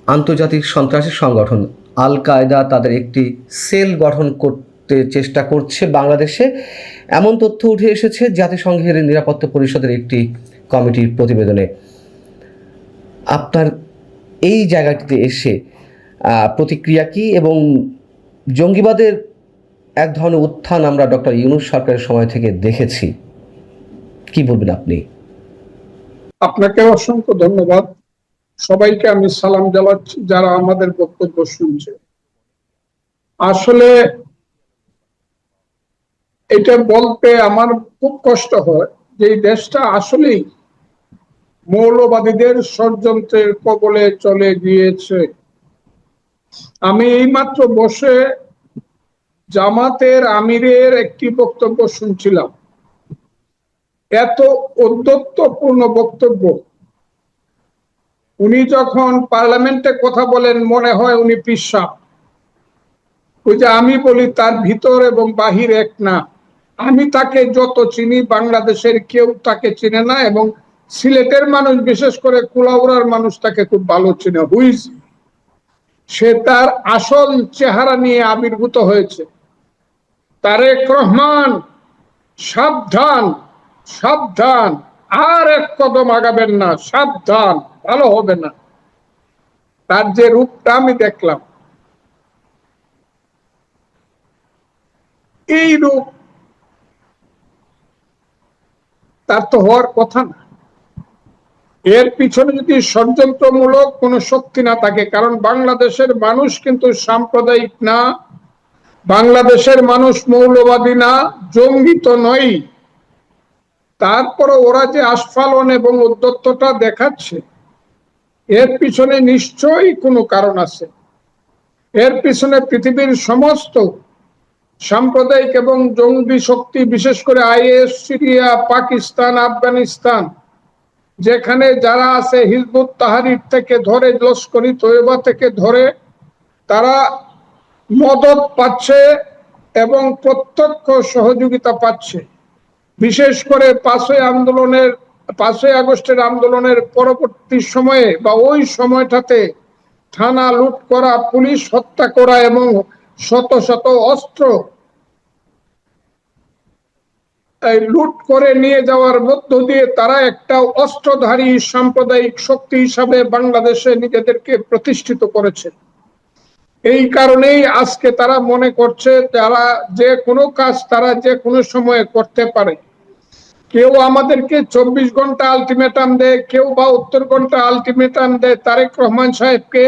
আন্তর্জাতিক সন্ত্রাসী সংগঠন আল কায়দা তাদের একটি সেল গঠন করতে চেষ্টা করছে বাংলাদেশে, এমন তথ্য উঠে এসেছে জাতিসংঘের নিরাপত্তা পরিষদের একটি কমিটির প্রতিবেদনে। আপনার এই জায়গাটিতে এসে প্রতিক্রিয়া কি, এবং জঙ্গিবাদের এক ধরনের উত্থান আমরা ডক্টর ইউনূস সরকারের সময় থেকে দেখেছি, কি বলবেন আপনি? আপনাকে অসংখ্য ধন্যবাদ। সবাইকে আমি সালাম জানাচ্ছি যারা আমাদের বক্তব্য শুনছে। আসলে এটা বলতে আমার খুব কষ্ট হয় যে এই দেশটা আসলেই মৌলবাদীদের ষড়যন্ত্রের কবলে চলে গিয়েছে। আমি এইমাত্র বসে জামাতের আমিরের একটি বক্তব্য শুনছিলাম। এত ঔদ্ধত্যপূর্ণ বক্তব্য, উনি যখন পার্লামেন্টে কথা বলেন মনে হয় উনি পিশাব। ওই যে আমি বলি তার ভিতর এবং বাহির এক না। আমি তাকে যত চিনি বাংলাদেশের কেউ তাকে চিনে না, এবং সিলেটের মানুষ বিশেষ করে কুলাউড়ার মানুষ তাকে খুব ভালো চিনে। হুইজ সে তার আসল চেহারা নিয়ে আবির্ভূত হয়েছে। তারেক রহমান, সাবধান সাবধান, আর এক কদম আগাবেন না, সাবধান, ভালো হবে না। তার যে রূপটা আমি দেখলাম, এই রূপ তার তো হওয়ার কথা না। এর পিছনে যদি ষড়যন্ত্রমূলক কোন শক্তি না থাকে, কারণ বাংলাদেশের মানুষ কিন্তু সাম্প্রদায়িক না, বাংলাদেশের মানুষ মৌলবাদী না, জঙ্গি তো নয়। তারপরে ওরা যে আস্ফালন এবং উদ্যত্তটা দেখাচ্ছে, এর পিছনে নিশ্চয়ই কোনো কারণ আছে। এর পিছনে পৃথিবীর সমস্ত সাম্প্রদায়িক এবং জঙ্গি শক্তি, বিশেষ করে আইএস, সিরিয়া, পাকিস্তান, আফগানিস্তান, যেখানে যারা আছে হিজবুত তাহরির থেকে ধরে লস্করি তৈয়বা থেকে ধরে, তারা মদত পাচ্ছে এবং প্রত্যক্ষ সহযোগিতা পাচ্ছে। বিশেষ করে 5ই আগস্টের আন্দোলনের পরবর্তী সময়ে বা ওই সময়টাতে থানা লুট করা, পুলিশ হত্যা করা এবং শত শত অস্ত্র লুট করে নিয়ে যাওয়ার মধ্য দিয়ে তারা একটা অস্ত্রধারী সাম্প্রদায়িক শক্তি হিসাবে বাংলাদেশে নিজেদেরকে প্রতিষ্ঠিত করেছে। এই কারণেই আজকে তারা মনে করছে যারা যে কোনো কাজ তারা যে কোনো সময়ে করতে পারে। কেউ আমাদেরকে 24 ঘন্টা আলটিমেটাম দেয়, কেউ 72 ঘন্টা আলটিমেটাম দেয় তারেক রহমান সাহেবকে।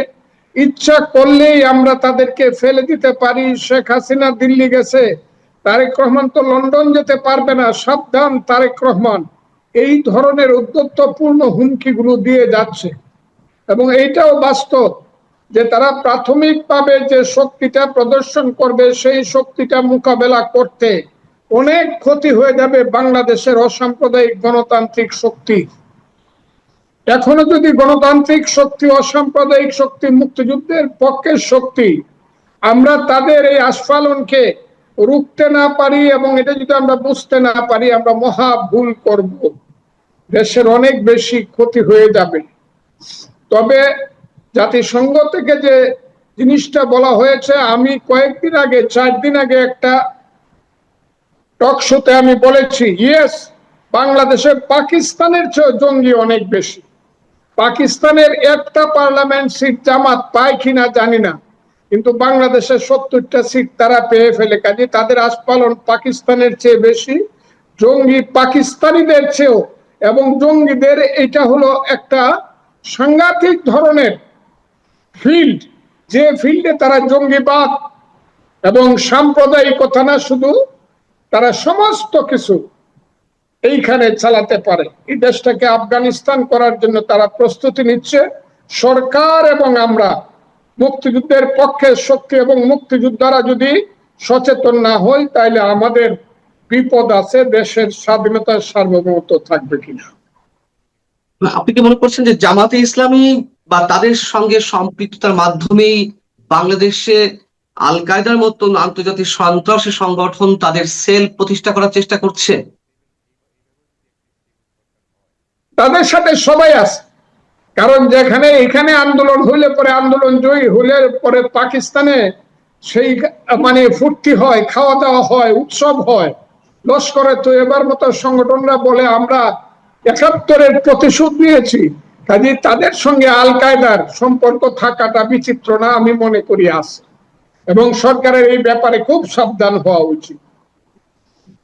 ইচ্ছা করলেই আমরা তাদেরকে ফেলে দিতে পারি। শেখ হাসিনা দিল্লি গেছে, তারেক রহমান তো লন্ডন যেতে পারবে না, সাবধান তারেক রহমান। এই ধরনের উদ্যত্তপূর্ণ হুমকিগুলো দিয়ে যাচ্ছে, এবং এইটাও বাস্তব যে তারা প্রাথমিকভাবে যে শক্তিটা প্রদর্শন করবে সেই শক্তিটা মোকাবেলা করতে অনেক ক্ষতি হয়ে যাবে বাংলাদেশের অসাম্প্রদায়িক গণতান্ত্রিক শক্তি। এখনো যদি গণতান্ত্রিক শক্তি, অসাম্প্রদায়িক শক্তি, মুক্তিযুদ্ধের পক্ষের শক্তি আমরা তাদের এই আস্ফালনকে রুখতে না পারি এবং এটা যদি আমরা বুঝতে না পারি, আমরা মহা ভুল করব, দেশের অনেক বেশি ক্ষতি হয়ে যাবে। তবে জাতিসংঘ থেকে যে জিনিসটা বলা হয়েছে, আমি কয়েকদিন আগে 4 দিন আগে একটা টক শোতে আমি বলেছি, ইয়েস, বাংলাদেশে পাকিস্তানের চেয়ে জঙ্গি অনেক বেশি। পাকিস্তানের একটা পার্লামেন্ট সিট জামাত পায় কিনা জানি না, কিন্তু বাংলাদেশের 70টা সিট তারা পেয়ে ফেলে। কাজে তাদের আস্ফালন পাকিস্তানের চেয়ে বেশি, জঙ্গি পাকিস্তানিদের চেয়েও। এবং জঙ্গিদের এটা হলো একটা সাংঘাতিক ধরনের ফিল্ড, যে ফিল্ডে তারা জঙ্গিবাদ এবং সাম্প্রদায়িকতা না, শুধু তারা সমস্ত কিছু এইখানে চালাতে পারে। এই দেশটাকে আফগানিস্তান করার জন্য তারা প্রস্তুতি নিচ্ছে। সরকার এবং আমরা মুক্তিযুদ্ধের পক্ষের শক্তি এবং মুক্তিযোদ্ধারা যদি সচেতন না হই, তাহলে আমাদের বিপদ আছে, দেশের স্বাধীনতার সার্বভৌমত্ব থাকবে কিনা। আপনি কি মনে করছেন যে জামাতে ইসলামী বা তাদের সঙ্গে সম্পৃক্ততার মাধ্যমেই বাংলাদেশে আল কায়দার মতন আন্তর্জাতিক সন্ত্রাসী সংগঠন তাদের সেল প্রতিষ্ঠা করার চেষ্টা করছে? তাদের সাথে সবাই আছে, কারণ যেখানে এখানে আন্দোলন হইলে পরে, আন্দোলন জয়ী হইলে পরে পাকিস্তানে সেই মানে ফুর্তি হয়, খাওয়া দাওয়া হয়, উৎসব হয়। লস্করে তো এবার মতো সংগঠনরা বলে আমরা ৭১-এর প্রতিশোধ নিয়েছি। কাজে তাদের সঙ্গে আল কায়দার সম্পর্ক থাকাটা বিচিত্র না, আমি মনে করি আছে। এবং সরকারের এই ব্যাপারে খুব সাবধান হওয়া উচিত।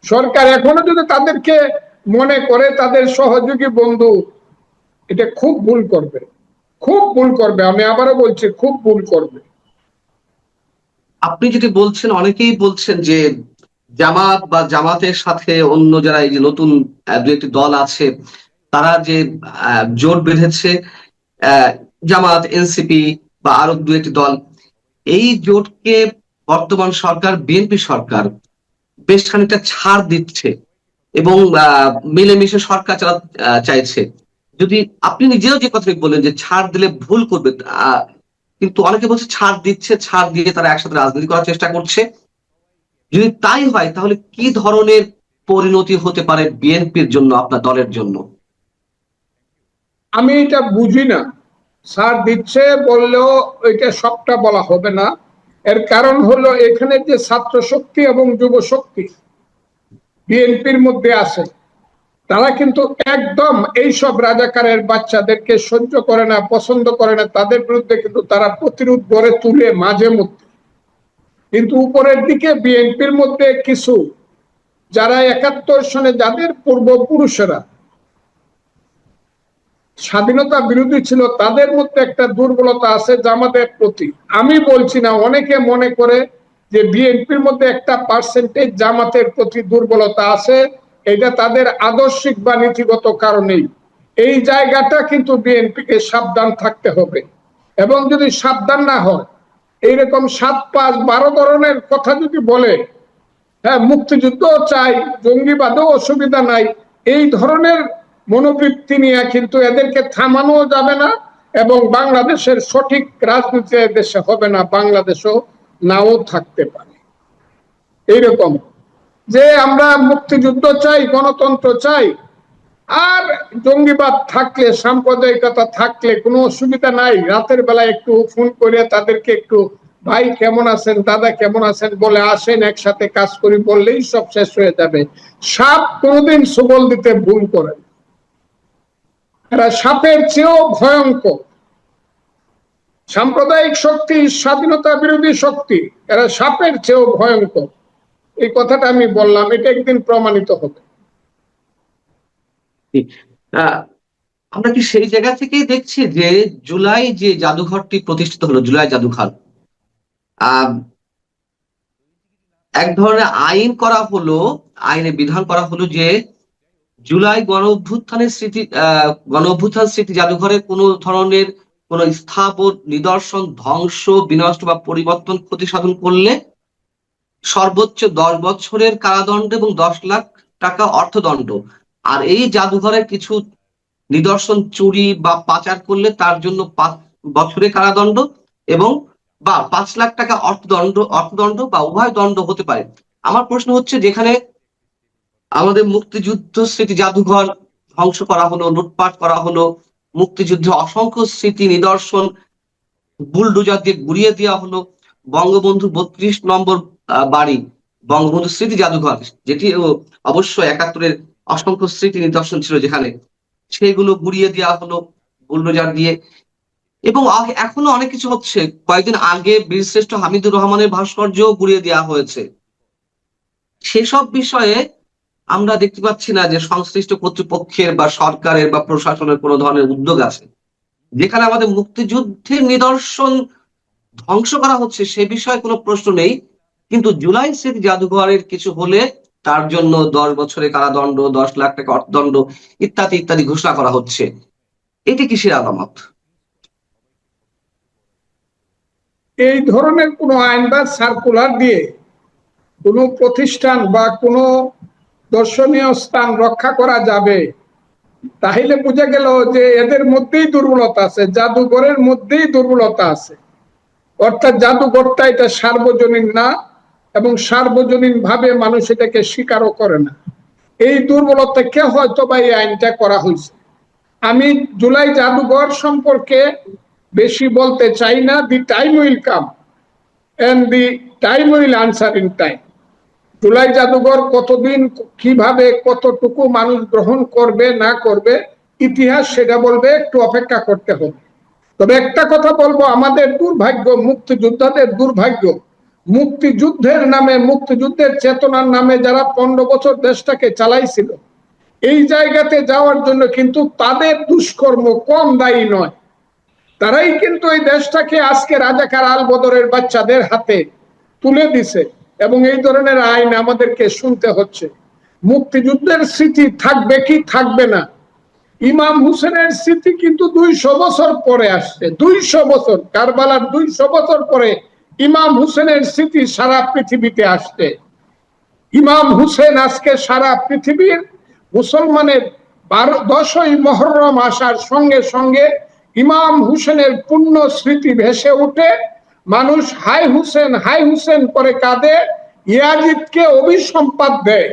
সরকার এখনো যদি তাদেরকে মনে করে তাদের সহযোগী বন্ধু, এটা খুব ভুল করবে, খুব ভুল করবে। আমি আবারও বলছি, খুব ভুল করবে। আপনি যেটি বলছেন, অনেকেই বলছেন যে জামাত বা জামাতের সাথে অন্য যারা এই যে নতুন দু একটি দল আছে, তারা যে জোট বেঁধেছে, জামাত, এনসিপি বা আরো দু একটি দল, এই জোটকে বর্তমান সরকার, বিএনপি সরকার বেশ খানিকটা ছাড় দিচ্ছে এবং মিলেমিশে সরকার চাইছে। যদি আপনি নিজেও যে কথাটি বললেন যে ছাড় দিলে ভুল করবে, কিন্তু অনেকে বলছে ছাড় দিচ্ছে, ছাড় দিয়ে তারা একসাথে রাজনীতি করার চেষ্টা করছে। যদি তাই হয় তাহলে কি ধরনের পরিণতি হতে পারে বিএনপির জন্য, আপনার দলের জন্য? আমি এটা বুঝি না। ছাড় দিচ্ছে বললেও এটা সবটা বলা হবে না। এর কারণ হলো এখানে যে ছাত্র শক্তি এবং যুব শক্তি বিএনপির মধ্যে আছে, তারা কিন্তু একদম এইসব রাজাকারের বাচ্চাদেরকে সহ্য করে না, পছন্দ করে না। তাদের বিরুদ্ধে কিন্তু তারা প্রতিরোধ গড়ে তুলে মাঝে মধ্যে। কিন্তু উপরের দিকে বিএনপির মধ্যে কিছু যারা ৭১ সনে, যাদের পূর্বপুরুষেরা স্বাধীনতা বিরোধী ছিল, তাদের মধ্যে একটা দুর্বলতা আছে জামাতের প্রতি। আমি বলছি না, অনেকে মনে করে যে বিএনপির মধ্যে একটা পার্সেন্টেজ জামাতের প্রতি দুর্বলতা আছে, এটা তাদের আদর্শিক বা নীতিগত কারণেই। এই জায়গাটা কিন্তু বিএনপিকে সাবধান থাকতে হবে। এবং যদি সাবধান না হয়, এইরকম ৭-৫-১২ ধরনের কথা যদি বলে, হ্যাঁ মুক্তিযুদ্ধ চাই, জঙ্গিবাদও অসুবিধা নাই, এই ধরনের মনোবৃত্তি নিয়ে কিন্তু এদেরকে থামানো যাবে না। এবং বাংলাদেশের সঠিক রাজনীতি দেশে হবে না, বাংলাদেশও নাও থাকতে পারে। এইরকম যে আমরা মুক্তিযুদ্ধ চাই, গণতন্ত্র চাই, আর জঙ্গিবাদ থাকলে, সাম্প্রদায়িকতা থাকলে কোনো অসুবিধা নাই। রাতের বেলা একটু ফোন করে তাদেরকে একটু ভাই কেমন আছেন, দাদা কেমন আছেন বলে আসেন, একসাথে কাজ করি বললেই সব শেষ হয়ে যাবে। সাপ কোনোদিন সুবল দিতে ভুল করেন, এরা সাপের চেয়েও ভয়ঙ্কর। সাম্প্রদায়িক শক্তি, স্বাধীনতা বিরোধী শক্তি, এরা সাপের চেয়েও ভয়ঙ্কর। এই কথাটা আমি বললাম, এটা একদিন প্রমাণিত হবে। আমরা কি সেই জায়গা থেকেই দেখছি যে জুলাই যে জাদুঘরটি প্রতিষ্ঠিত হলো, জুলাই জাদুঘর, এক ধরনের আইন করা হলো, আইনে বিধান করা হলো যে জুলাই গণ অভ্যুত্থানের স্মৃতি, গণ অভ্যুত্থান স্মৃতি জাদুঘরে কোনো ধরনের কোন স্থাপন, নিদর্শন ধ্বংস, বিনষ্ট বা পরিবর্তন, ক্ষতি সাধন করলে সর্বোচ্চ 10 বছরের কারাদণ্ড এবং 10 লাখ টাকা অর্থদণ্ড। আর এই জাদুঘরের কিছু নিদর্শন চুরি বা পাচার করলে তার জন্য 5 বছরের কারাদণ্ড এবং বা 5 লাখ টাকা অর্থদণ্ড বা উভয় দণ্ড হতে পারে। আমার প্রশ্ন হচ্ছে, যেখানে আমাদের মুক্তিযুদ্ধ স্মৃতি জাদুঘর ধ্বংস করা হলো, লুটপাট করা হলো, মুক্তিযুদ্ধের অসংখ্য স্মৃতি নিদর্শন বুলডোজার দিয়ে গুড়িয়ে দেওয়া হলো, বঙ্গবন্ধু 32 নম্বর বাড়ি, বঙ্গবন্ধু স্মৃতি জাদুঘর, যেটি অবশ্য ৭১-এর অসংখ্য স্মৃতি নিদর্শন ছিল যেখানে, সেগুলো গুড়িয়ে দেওয়া হলো বুলডোজার দিয়ে। এবং এখনো অনেক কিছু হচ্ছে। কয়েকদিন আগে বীরশ্রেষ্ঠ হামিদুর রহমানের ভাস্কর্য গুড়িয়ে দেওয়া হয়েছে। সেসব বিষয়ে আমরা দেখতে পাচ্ছি না যে সংশ্লিষ্ট কর্তৃপক্ষের বা সরকারের বা প্রশাসনের কোনো ধরনের উদ্যোগ আছে। যেখানে আমাদের মুক্তিযুদ্ধের নিদর্শন ধ্বংস করা হচ্ছে সে বিষয়ে কোনো প্রশ্ন নেই, কিন্তু জুলাই স্মৃতি জাদুঘরের কিছু হলে তার জন্য 10 বছরের কারাদণ্ড, 10 লাখ টাকা অর্থদণ্ড ইত্যাদি ইত্যাদি ঘোষণা করা হচ্ছে। এটি কিসের আলামত? এই ধরনের কোনো আইন বা সার্কুলার দিয়ে কোনো প্রতিষ্ঠান বা কোনো দর্শনীয় স্থান রক্ষা করা যাবে, তাহলে বোঝা গেল যে এদের মধ্যেই দুর্বলতা আছে, জাদুঘরের মধ্যেই দুর্বলতা আছে। অর্থাৎ জাদুঘরটা এটা সার্বজনীন না, এবং সার্বজনীন ভাবে মানুষ এটাকে স্বীকারও করে না। এই দুর্বলতাকে হয়তো বা এই আইনটা করা হয়েছে। আমি জুলাই জাদুঘর সম্পর্কে বেশি বলতে চাই না। The time will come and the time will answer in time. জুলাই জাদুঘর কতদিন, কিভাবে, কতটুকু মানুষ গ্রহণ করবে না করবে, ইতিহাস সেটা বলবে, একটু অপেক্ষা করতে হবে। তবে একটা কথা বলবো, আমাদের দুর্ভাগ্য, মুক্তিযোদ্ধাদের দুর্ভাগ্য, মুক্তিযুদ্ধের নামে, মুক্তিযুদ্ধের চেতনার নামে যারা 15 বছর দেশটাকে চালাইছিল, এই জায়গাতে যাওয়ার জন্য কিন্তু তাদের দুষ্কর্ম কম দায়ী নয়। তারাই কিন্তু এই দেশটাকে আজকে রাজাকার আল বদরের বাচ্চাদের হাতে তুলে দিছে, এবং এই ধরনের আইন আমাদেরকে শুনতে হচ্ছে। মুক্তিযুদ্ধের স্মৃতি থাকবে কি থাকবে না, ইমাম হুসেনের স্মৃতি কিন্তু 200 বছর পরে আসছে। 200 বছর, কারবালার 200 বছর পরে ইমাম হুসেনের স্মৃতি সারা পৃথিবীতে আসছে। ইমাম হুসেন আজকে সারা পৃথিবীর মুসলমানের 10ই মুহররম আসার সঙ্গে সঙ্গে ইমাম হুসেনের পুণ্য স্মৃতি ভেসে ওঠে। মানুষ হাই হুসেন হাই হুসেন করে কাঁদে, ইয়াজিদকে অভিসম্পাত দেয়,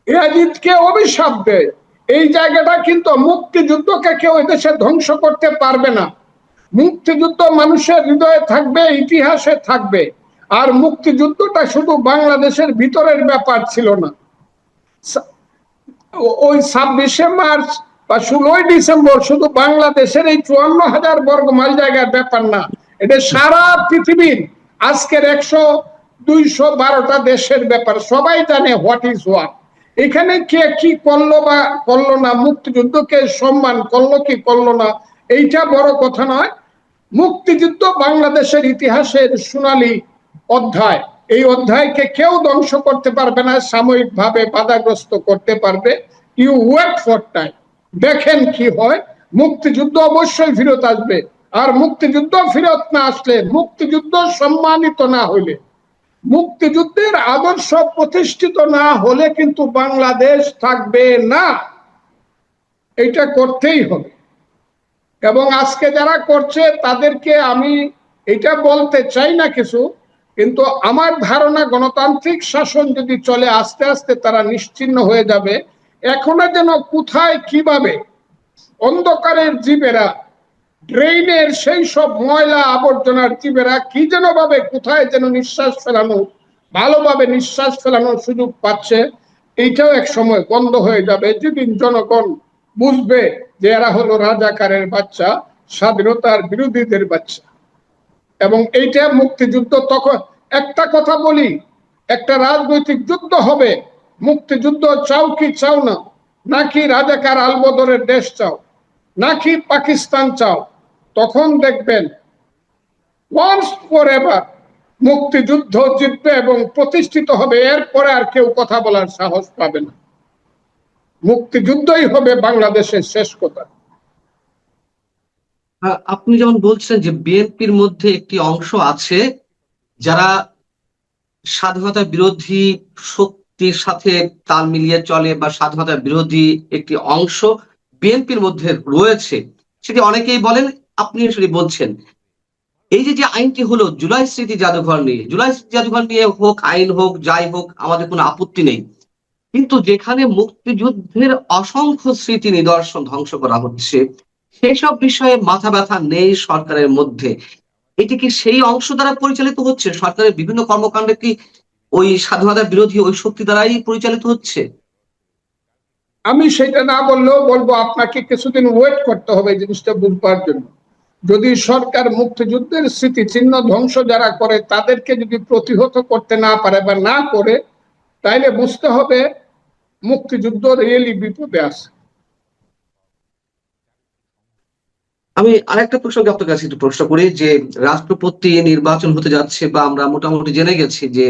ইয়াজিদকে অভিশাপ দেয়। এই জায়গাটা কিন্তু মুক্তিযুদ্ধকে কেউ দেশে ধ্বংস করতে পারবে না। মুক্তিযুদ্ধ মানুষের হৃদয়ে থাকবে, ইতিহাসে থাকবে। আর মুক্তিযুদ্ধটা শুধু বাংলাদেশের ভিতরের ব্যাপার ছিল না। ওই 26শে মার্চ বা 16ই ডিসেম্বর শুধু বাংলাদেশের এই 54,000 বর্গ মাইল জায়গার ব্যাপার না, এটা সারা পৃথিবীর আজকের 100-212টা দেশের ব্যাপার। সবাই জানে হোয়াট ইজ হোয়াট। এখানে কে কি করলো বা করলো না, মুক্তিযুদ্ধকে সম্মান করলো কি করলো না, এইটা বড় কথা নয়। মুক্তিযুদ্ধ বাংলাদেশের ইতিহাসের সোনালী অধ্যায়। এই অধ্যায়কে কেউ ধ্বংস করতে পারবে না, সাময়িকভাবে বাধাগ্রস্ত করতে পারবে। ইউ ওয়েট ফর টাইম, দেখেন কি হয়। মুক্তিযুদ্ধ অবশ্যই ফিরত আসবে। আর মুক্তিযুদ্ধ ফিরত না আসলে, মুক্তিযুদ্ধ সম্মানিত না হইলে, মুক্তিযুদ্ধের আদর্শ প্রতিষ্ঠিত না হলে কিন্তু বাংলাদেশ থাকবে না। এটা করতেই হবে। এবং আজকে যারা করছে তাদেরকে আমি এটা বলতে চাই না কিছু, কিন্তু আমার ধারণা গণতান্ত্রিক শাসন যদি চলে, আস্তে আস্তে তারা নিশ্চিহ্ন হয়ে যাবে। এখনো যেন কোথায় কিভাবে অন্ধকারের জীবেরা, ড্রেইনের সেই সব ময়লা আবর্জনার জীবেরা কি যেন ভাবে কোথায় যেন নিঃশ্বাস ফেলানো, ভালোভাবে নিঃশ্বাস ফেলানোর সুযোগ পাচ্ছে, এইটাও এক সময় বন্ধ হয়ে যাবে, যেদিন জনগণ বুঝবে যে এরা হলো রাজাকারের বাচ্চা, স্বাধীনতার বিরোধীদের বাচ্চা। এবং এইটা মুক্তিযুদ্ধ। তখন একটা কথা বলি, একটা রাজনৈতিক যুদ্ধ হবে। মুক্তিযুদ্ধ চাও কি চাও না, নাকি রাজাকার আলবদরের দেশ চাও, নাকি পাকিস্তান চাও, তখন দেখবেন ওয়ান্স ফর এভার মুক্তিযুদ্ধ জিতবে এবং প্রতিষ্ঠিত হবে। এরপরে আর কেউ কথা বলার সাহস পাবে না। মুক্তিযুদ্ধই হবে বাংলাদেশের শেষ কথা। আপনি যেমন বলছেন যে বিএনপির মধ্যে একটি অংশ আছে যারা স্বাধীনতা বিরোধী শক্তির সাথে তাল মিলিয়ে চলে, বা স্বাধীনতা বিরোধী একটি অংশ বিএনপির মধ্যে রয়েছে, সেটি অনেকেই বলেন, আপনি সেটি বলছেন। এই যে আইনটি হলো জুলাই স্মৃতি জাদুঘর নিয়ে, জুলাই স্মৃতি জাদুঘর নিয়ে হোক, আইন হোক, যাই হোক, আমাদের কোনো আপত্তি নেই। কিন্তু যেখানে মুক্তিযুদ্ধের অসংখ্য স্মৃতি নিদর্শন ধ্বংস করা হচ্ছে, সেসব বিষয়ে মাথা ব্যথা নেই সরকারের মধ্যে। এটি কি সেই অংশ দ্বারা পরিচালিত হচ্ছে? সরকারের বিভিন্ন কর্মকাণ্ড কি ওই স্বাধীনতা বিরোধী ওই শক্তি দ্বারাই পরিচালিত হচ্ছে? আমি সেটা না বললেও বলবো, আপনাকে কিছুদিন ওয়েট করতে হবে জিনিসটা বুঝবার জন্য। যদি সরকার মুক্তিযুদ্ধের স্মৃতিচিহ্ন ধ্বংস যারা করে তাদেরকে যদি প্রতিহত করতে না পারে বা না করে, তাইলে বুঝতে হবে মুক্তিযুদ্ধ রিয়েলি বিপদে আছে। আমি আরেকটা প্রসঙ্গে আপনার কাছে একটু প্রশ্ন করি যে রাষ্ট্রপতি নির্বাচন হতে যাচ্ছে, বা আমরা মোটামুটি জেনে গেছি যে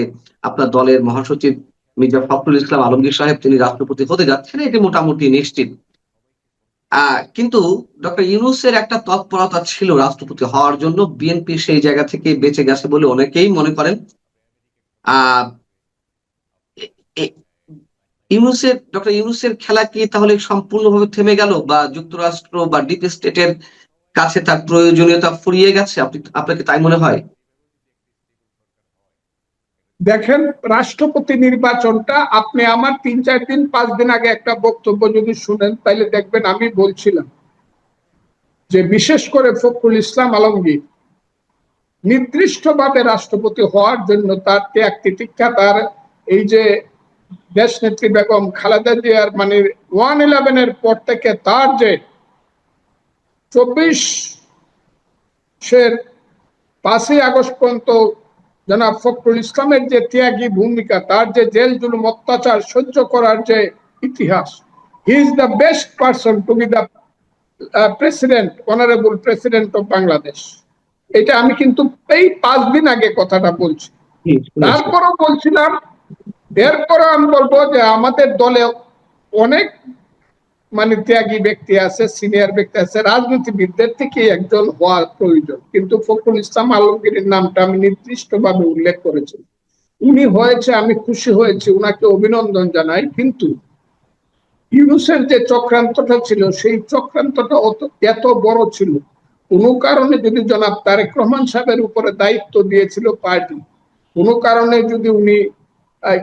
আপনার দলের মহাসচিব মির্জা ফখরুল ইসলাম আলমগীর সাহেব তিনি রাষ্ট্রপতি হতে যাচ্ছেন, এটি মোটামুটি নিশ্চিত। কিন্তু ডক্টর ইউনূসের একটা তৎপরতা ছিল রাষ্ট্রপতি হওয়ার জন্য, বিএনপি সেই জায়গা থেকে বেঁচে গেছে বলে অনেকেই মনে করেন। আহ ডক্টর ইউনূসের খেলা কি তাহলে সম্পূর্ণভাবে থেমে গেল, বা যুক্তরাষ্ট্র বা ডিপ স্টেটের কাছে তার প্রয়োজনীয়তা ফুরিয়ে গেছে? আপনাকে তাই মনে হয়? দেখেন, রাষ্ট্রপতি নির্বাচনটা আপনি আমার 3-4 দিন 5 দিন আগে একটা বক্তব্য যদি শুনেন তাহলে দেখবেন আমি বলছিলাম যে বিশেষ করে ফখরুল ইসলাম আলমগীর নির্দিষ্টভাবে রাষ্ট্রপতি হওয়ার জন্য তার ত্যাগ তিতিক্ষা, তার এই যে দেশ নেত্রী বেগম খালেদা জিয়ার মানে 1/11 পর থেকে তার যে 5ই আগস্ট পর্যন্ত জনাব ফখরুল ইসলামের যে ত্যাগী ভূমিকা, তার যে জেল জুলুম অত্যাচার সহ্য করার যে ইতিহাস, he is the best person to B the president, honourable president of Bangladesh. এটা আমি কিন্তু এই 5 দিন আগে কথাটা বলছি। তারপরও বলছিলাম, এরপরও আমি বলবো যে আমাদের দলে অনেক মানে ত্যাগী ব্যক্তি আছে, সিনিয়র ব্যক্তি আছে, রাজনীতিবিদদের থেকে একজন হওয়া প্রয়োজন, কিন্তু ফখরুল ইসলাম আলমগীরের নামটা আমি নির্দিষ্টভাবে উল্লেখ করেছি। উনি হয়েছে, আমি খুশি হয়েছি, উনাকে অভিনন্দন জানাই, কিন্তু ইউনূসের যে চক্রান্তটা ছিল সেই চক্রান্তটা এত বড় ছিল, কোনো কারণে যদি জনাব তারেক রহমান সাহেবের উপরে দায়িত্ব দিয়েছিল পার্টি, কোনো কারণে যদি উনি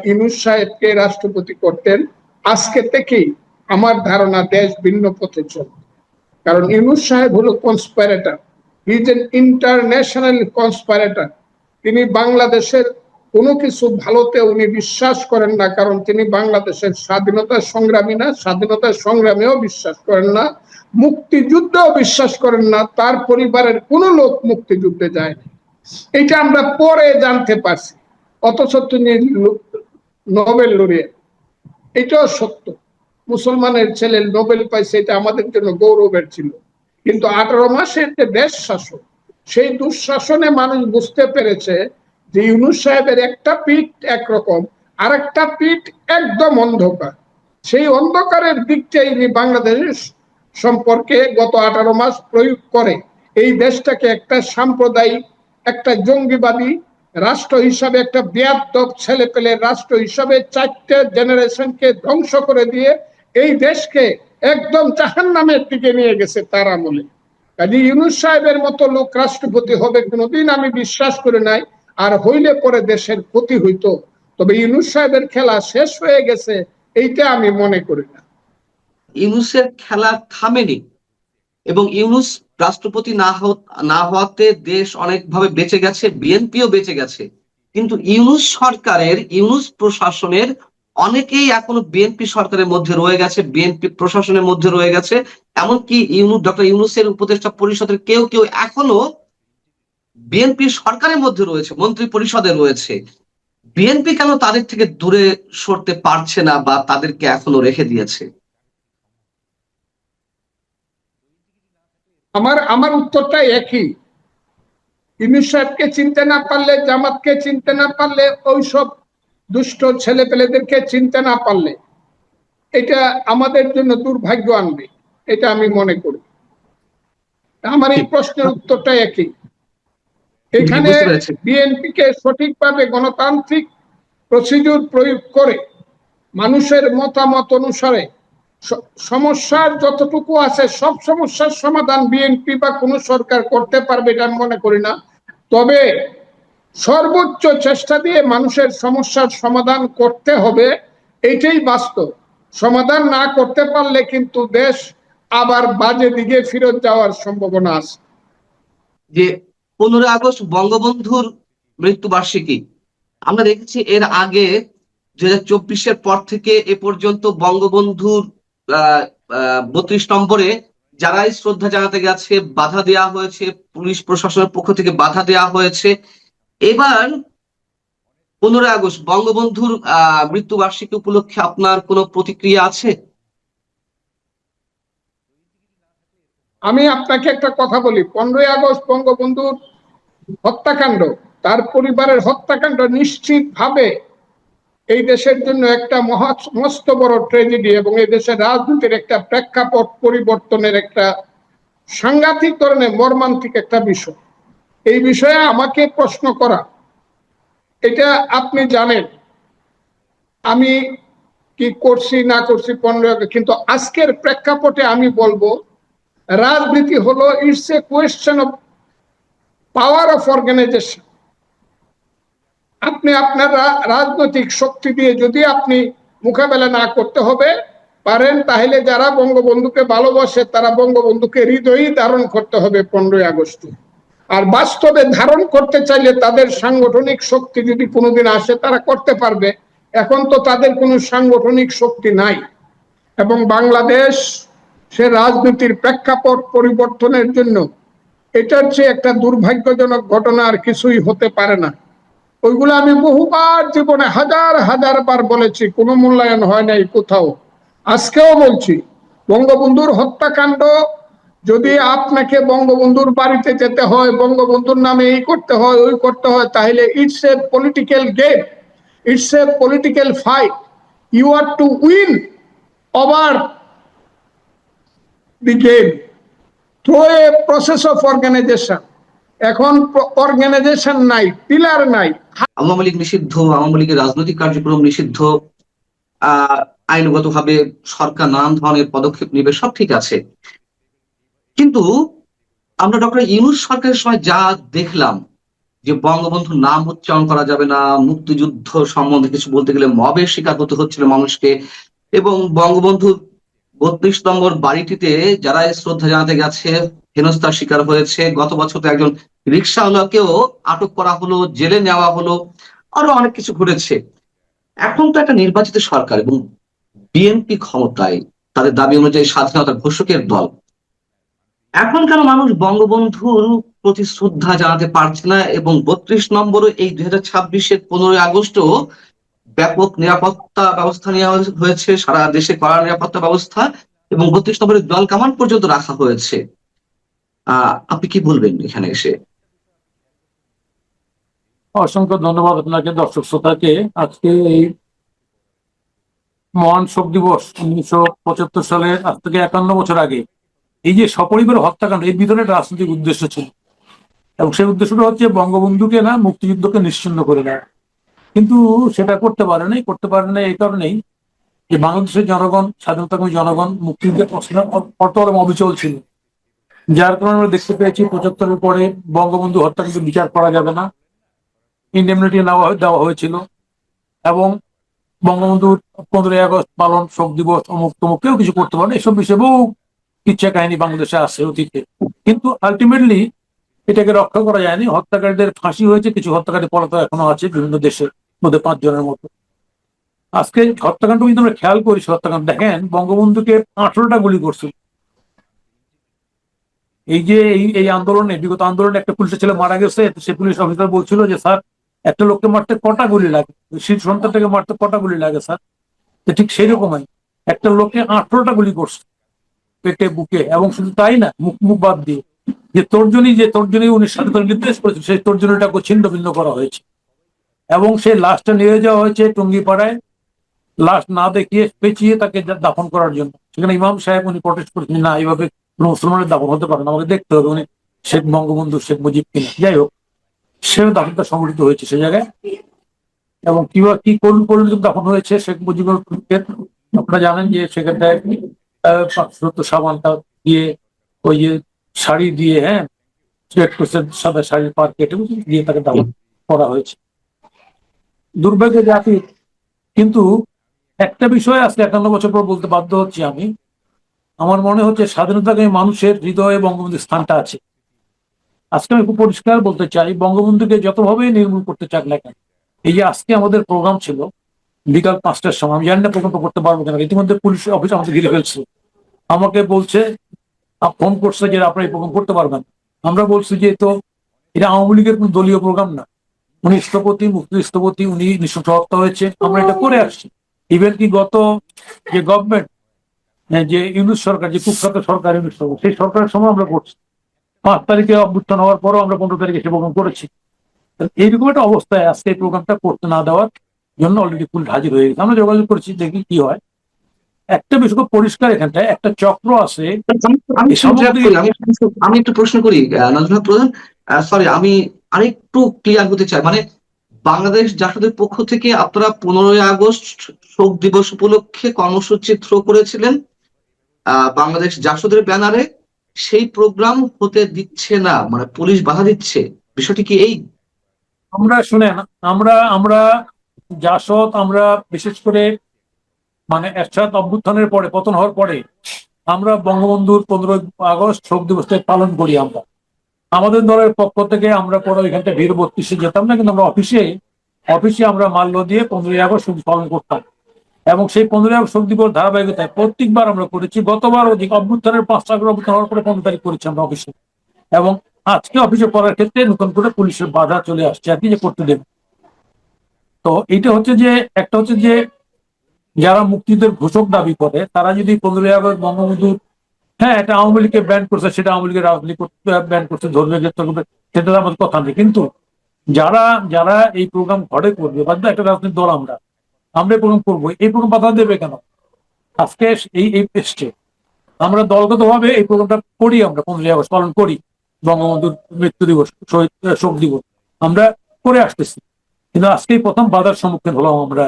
ইউনূস সাহেবকে রাষ্ট্রপতি করতেন, আজকে থেকেই আমার ধারণা দেশ ভিন্ন পথে চলবে। কারণ ইউনূস সাহেব হলো কনস্পাইরেটর, হি ইজ এন ইন্টারন্যাশনাল কনস্পাইরেটর। তিনি বাংলাদেশের কোনো কিছু ভালোতে উনি বিশ্বাস করেন না, কারণ তিনি বাংলাদেশের স্বাধীনতার সংগ্রামী না, স্বাধীনতার সংগ্রামেও বিশ্বাস করেন না, মুক্তিযুদ্ধেও বিশ্বাস করেন না, তার পরিবারের কোনো লোক মুক্তিযুদ্ধে যায়নি। এটা আমরা পরে জানতে পারছি, অথচ তিনি নোবেল লরিয়েট, এটাও সত্য। মুসলমানের ছেলে নোবেল পাইছে, এটা আমাদের জন্য গৌরবের ছিল। কিন্তু 18 মাসের যে দেশ শাসন, সেই দুঃশাসনে মানুষ বুঝতে পেরেছে যে ইউনূস সাহেবের একটা পিঠ একরকম, আর একটা পিঠ একদম অন্ধকার। সেই অন্ধকারের দিকটাই ইনি বাংলাদেশ সম্পর্কে গত 18 মাস প্রয়োগ করে এই দেশটাকে একটা সাম্প্রদায়িক, একটা জঙ্গিবাদী রাষ্ট্র হিসাবে, একটা বেয়াদব ছেলে পেলে রাষ্ট্র হিসাবে 4টে জেনারেশনকে ধ্বংস করে দিয়ে এই দেশকে একদম জাহান্নামের দিকে নিয়ে গেছে তার আমলে। কাজে ইউনূস সাহেবের মতো লোক রাষ্ট্রপতি হবে কোনোদিন আমি বিশ্বাস করে নাই, আর হইলে পরে দেশের ক্ষতি হইতো। তবে ইউনূস সাহেবের খেলা শেষ হয়ে গেছে এইটা আমি মনে করি না। ইউনূসের খেলা থামেনি, এবং ইউনূস রাষ্ট্রপতি না হওয়াতে দেশ অনেকভাবে বেঁচে গেছে, বিএনপিও বেঁচে গেছে। কিন্তু ইউনূস সরকারের, ইউনূস প্রশাসনের অনেকেই এখনো বিএনপি সরকারের মধ্যে রয়ে গেছে, বিএনপি প্রশাসনের মধ্যে রয়ে গেছে। এমনকি ডক্টর ইউনূসের উপদেষ্টা পরিষদের কেউ কেউ এখনো বিএনপি সরকারের মধ্যে রয়েছে, মন্ত্রী পরিষদে রয়েছে। বিএনপি কেন তাদের থেকে দূরে সরতে পারছে না বা তাদেরকে এখনো রেখে দিয়েছে? আমার উত্তরটা একই। ইউনূস সাহেবকে চিনতে না পারলে, জামাতকে চিনতে না পারলে, ওই সব দুষ্ট ছেলে পেলেদেরকে চিনতে না পারলে এটা আমাদের জন্য দুর্ভাগ্য আনবে, এটা আমি মনে করি। আমার এই প্রশ্নের উত্তরটা একই। এখানে বিএনপিকে সঠিকভাবে গণতান্ত্রিক প্রসিডিউর প্রয়োগ করে মানুষের মতামত অনুসারে সমস্যার যতটুকু আছে সব সমস্যার সমাধান বিএনপি বা কোনো সরকার করতে পারবে এটা আমি মনে করি না। তবে সর্বোচ্চ চেষ্টা দিয়ে মানুষের সমস্যার সমাধান করতে হবে, এটাই বাস্তব। সমাধান না করতে পারলে কিন্তু দেশ আবার বাজে দিকে ফিরত যাওয়ার সম্ভাবনা আছে। যে 15 আগস্ট বঙ্গবন্ধুর মৃত্যুবার্ষিকী, আমরা দেখেছি এর আগে 2024-এর পর থেকে এ পর্যন্ত বঙ্গবন্ধুর 32 নম্বরে যারাই শ্রদ্ধা জানাতে গেছে বাধা দেওয়া হয়েছে, পুলিশ প্রশাসনের পক্ষ থেকে বাধা দেওয়া হয়েছে। এবার 15 আগস্ট বঙ্গবন্ধুর মৃত্যুবার্ষিকী উপলক্ষে আপনার কোনো প্রতিক্রিয়া আছে? আমি আপনাকে একটা কথা বলি, 15ই আগস্ট বঙ্গবন্ধুর হত্যাকাণ্ড, তার পরিবারের হত্যাকাণ্ড নিশ্চিতভাবে এই দেশের জন্য একটা মস্ত বড় ট্র্যাজেডি, এবং এই দেশের রাজনীতির একটা প্রেক্ষাপট পরিবর্তনের একটা সাংঘাতিক ধরনের মর্মান্তিক একটা বিষয়। এই বিষয়ে আমাকে প্রশ্ন করা, এটা আপনি জানেন আমি কি করছি না করছি 15 আগস্ট, কিন্তু আজকের প্রেক্ষাপটে আমি বলবো রাজনীতি হলো it's a question of power of organisation. আপনি আপনার রাজনৈতিক শক্তি দিয়ে যদি আপনি মোকাবেলা না করতে হবে পারেন, তাহলে যারা বঙ্গবন্ধুকে ভালোবাসে তারা বঙ্গবন্ধুকে হৃদয়ে ধারণ করতে হবে 15ই আগস্ট। আর বাস্তবে ধারণ করতে চাইলে তাদের সাংগঠনিক শক্তি যদি কোনোদিন আসে তারা করতে পারবে। এখন তো তাদের কোনো সাংগঠনিক শক্তি নাই, এবং বাংলাদেশ সে রাজনীতির প্রেক্ষাপট পরিবর্তনের জন্য এটার চেয়ে একটা দুর্ভাগ্যজনক ঘটনা আর কিছুই হতে পারে না। ওইগুলো আমি বহুবার জীবনে হাজার হাজার বার বলেছি, কোনো মূল্যায়ন হয় নাই কোথাও, আজকেও বলছি। বঙ্গবন্ধুর হত্যাকাণ্ড যদি আপনাকে বঙ্গবন্ধুর বাড়িতে যেতে হয়, বঙ্গবন্ধুর নামে এই করতে হয় ওই করতে হয়, তাহলে it's a political game, it's a political fight. You are to win over the game through a process of organisation. এখন অর্গানাইজেশন নাই, পিলার নাই। আওয়ামী লীগ নিষিদ্ধ, আওয়ামী লীগের রাজনৈতিক কার্যক্রম নিষিদ্ধ, আইনগতভাবে সরকার নানান ধরনের পদক্ষেপ নেবে, সব ঠিক আছে, কিন্তু আমরা ডক্টর ইউনূস সরকারের সময় যা দেখলাম যে বঙ্গবন্ধুর নাম উচ্চারণ করা যাবে না, মুক্তিযুদ্ধ সম্বন্ধে কিছু বলতে গেলে মবের শিকার হতে হচ্ছিল মানুষকে, এবং বঙ্গবন্ধুর 32 নম্বর বাড়িটিতে যারা শ্রদ্ধা জানাতে গেছে হেনস্থার শিকার হয়েছে। গত বছর তো একজন রিক্সাওয়ালাকেও আটক করা হলো, জেলে নেওয়া হলো, আরো অনেক কিছু ঘটেছে। এখন তো একটা নির্বাচিত সরকার এবং বিএনপি ক্ষমতায়, তাদের দাবি অনুযায়ী স্বাধীনতার ঘোষকের দল। এখন কেন মানুষ বঙ্গবন্ধুর প্রতি শ্রদ্ধা জানাতে পারছে না? এবং 32 নম্বরও এই 2026-এর 15ই আগস্টও ব্যাপক নিরাপত্তা ব্যবস্থা নেওয়া হয়েছে, সারা দেশে কড়া নিরাপত্তা ব্যবস্থা, এবং 32 নম্বরের জল কামান পর্যন্ত রাখা হয়েছে। আপনি কি বলবেন এখানে এসে? অসংখ্য ধন্যবাদ আপনাকে, দর্শক শ্রোতাকে। আজকে এই মহান শোক দিবস 1975 সালে, আজ থেকে 51 বছর আগে এই যে সপরিবার হত্যাকাণ্ড, এর ভিতরে একটা রাজনৈতিক উদ্দেশ্য ছিল, এবং সেই উদ্দেশ্যটা হচ্ছে বঙ্গবন্ধুকে না, মুক্তিযুদ্ধকে নিশ্চিহ্ন করে দেয়। কিন্তু সেটা করতে পারে নাই এই কারণেই যে বাংলাদেশের জনগণ, স্বাধীনতাকামী জনগণ মুক্তিযুদ্ধের অটল অবিচল ছিল। যার কারণে আমরা দেখতে পেয়েছি 75-এর পরে বঙ্গবন্ধু হত্যাকাণ্ড বিচার করা যাবে না, ইন্ডেমনিটি দেওয়া হয়েছিল, এবং বঙ্গবন্ধুর 15ই আগস্ট পালন, শোক দিবস, অমুক তমুক কেউ কিছু করতে পারে, এসব বিষয়ে বহু কিচ্ছা কাহিনী বাংলাদেশে আছে অতীতে। কিন্তু আলটিমেটলি এটাকে রক্ষা করা যায়নি। হত্যাকারীদের ফাঁসি হয়েছে, কিছু হত্যাকারী পলাতক এখনো আছে বিভিন্ন দেশে, মধ্যে 5 জনের মতো। আজকে হত্যাকাণ্ড কিন্তু আমরা খেয়াল করি, হত্যাকাণ্ড দেখেন, বঙ্গবন্ধুকে 18টা গুলি করছিল। এই যে এই আন্দোলনে, বিগত আন্দোলনে একটা পুলিশের ছেলে মারা গেছে, সে পুলিশ অফিসার বলছিল যে স্যার, একটা লোককে মারতে কটা গুলি লাগে, শীত সন্তানটাকে মারতে কটা গুলি লাগে স্যার? ঠিক সেই রকমই একটা লোককে 18টা গুলি করছে পেটে, বুকে, এবং শুধু তাই না, মুখ বাদ দিয়ে যে তর্জনী উনি স্বাধীনতার নির্দেশ করেছিল, সেই তর্জনীটাকে ছিন্ন ভিন্ন করা হয়েছে, এবং সেই লাশটা নিয়ে যাওয়া হয়েছে টুঙ্গিপাড়ায়, লাশ না দেখিয়ে পেঁচিয়ে তাকে দাফন করার জন্য। সেখানে ইমাম সাহেব উনি প্রটেস্ট করেছেন, না এইভাবে কোনো মুসলমানের দাফন হতে পারে না, আমাকে দেখতে হবে উনি শেখ বঙ্গবন্ধু শেখ মুজিব কিনা। যাই হোক, সে দাফনটা সংগঠিত হয়েছে সে জায়গায়, এবং কি করুন দাফন হয়েছে শেখ মুজিবুর। আপনারা জানেন যে সেখানটায় সাবানটা দিয়ে, ওই যে শাড়ি দিয়ে, হ্যাঁ, সাদা শাড়ির পার কেটে দিয়ে তাকে দাফন করা হয়েছে। দুর্ভাগ্য জাতি। কিন্তু একটা বিষয় আজকে 51 বছর পর বলতে বাধ্য হচ্ছি আমি, আমার মনে হচ্ছে স্বাধীনতাকামী মানুষের হৃদয়ে বঙ্গবন্ধুর স্থানটা আছে। আজকে আমি খুব পরিষ্কার বলতে চাই, বঙ্গবন্ধুকে যতভাবে নির্মূল করতে চাক না কেন, এই যে আজকে আমাদের প্রোগ্রাম ছিল বিকাল 5টার সময়, আমি জানি না প্রোগ্রাম করতে পারবো কেন, ইতিমধ্যে পুলিশ অফিস আমাদের ঘিরে ফেলছে, আমাকে বলছে, ফোন করছে যে আপনারা এই প্রোগ্রাম করতে পারবেন। আমরা বলছি যে তো এটা আওয়ামী লীগের কোন দলীয় প্রোগ্রাম না, উনি স্থপতি, মুক্তি স্থপতি, উনি নৃশংস হত্যা হয়েছে, আমরা এটা করে আসছি। ইভেন কি গত যে গভর্নমেন্ট, যে ইউনূস সরকার, যে কুখ্যাত সরকার ইউনূস সরকার, সেই সরকারের সময় আমরা করছি। 5 তারিখে অভ্যুত্থান হওয়ার পরও আমরা 15 তারিখে সে প্রোগ্রাম করেছি। এইরকম একটা অবস্থায় আজকে এই প্রোগ্রামটা করতে না দেওয়ার জন্য অলরেডি ফুল হাজির হয়ে গেছে। আমরা যোগাযোগ করেছি, দেখি কি হয়। একটা বিষয় খুব পরিষ্কার, এখানটায় একটা চক্র আছে। আমি একটু প্রশ্ন করি নাজমুল প্রধান, সরি, আমি আরেকটু ক্লিয়ার হতে চাই। মানে বাংলাদেশ জাসদের পক্ষ থেকে আপনারা 15ই আগস্ট শোক দিবস উপলক্ষে কর্মসূচি থ্রো করেছিলেন বাংলাদেশ জাসদের ব্যানারে, সেই প্রোগ্রাম হতে দিচ্ছে না, মানে পুলিশ বাধা দিচ্ছে, বিষয়টি কি এই? আমরা শুনেন, আমরা আমরা জাসদ, আমরা বিশেষ করে মানে এরশাদ অভ্যুত্থানের পরে, পতন হওয়ার পরে আমরা বঙ্গবন্ধুর 15 আগস্ট শোক দিবসটা পালন করি। আমরা আমাদের দলের পক্ষ থেকে আমরা পরে ওইখানটা বীর 32-এ যেতাম না, কিন্তু আমরা অফিসে অফিসে আমরা মাল্য দিয়ে 15 আগস্ট শোক পালন করতাম। এবং সেই 15 আগস্ট শোক দিবস ধারাবাহিকতায় প্রত্যেকবার আমরা করেছি। গতবার অধিক অভ্যুত্থানের 5 আগস্ট অভ্যুত্থান হওয়ার পরে 15 তারিখ করেছি আমরা অফিসে। এবং আজকে অফিসে করার ক্ষেত্রে নতুন করে পুলিশের বাধা চলে আসছে আর কি, যে করতে দেবে। তো এইটা হচ্ছে যে একটা হচ্ছে যে যারা মুক্তিযুদ্ধের ঘোষক দাবি করে তারা যদি 15 আগস্ট বঙ্গবন্ধু, হ্যাঁ এটা আওয়ামী লীগকে ব্যান করছে, সেটা আওয়ামী লীগের রাজনীতি করতে ব্যান করছে, ধর্মীয় গ্রেপ্তার করবে, সেটা আমাদের কথা নেই। কিন্তু যারা যারা এই প্রোগ্রাম ঘরে করবে, বা একটা রাজনৈতিক দল আমরা আমরা এই প্রোগ্রাম করবো, এই প্রোগ্রাম বাধা দেবে কেন? আজকে এই এই পেস্টে আমরা দলগতভাবে এই প্রোগ্রামটা করি, আমরা 15 আগস্ট পালন করি, বঙ্গবন্ধুর মৃত্যু দিবস, শহীদ শোক দিবস আমরা করে আসতেছি। কিন্তু আজকেই প্রথম বাধার সম্মুখীন হলাম আমরা।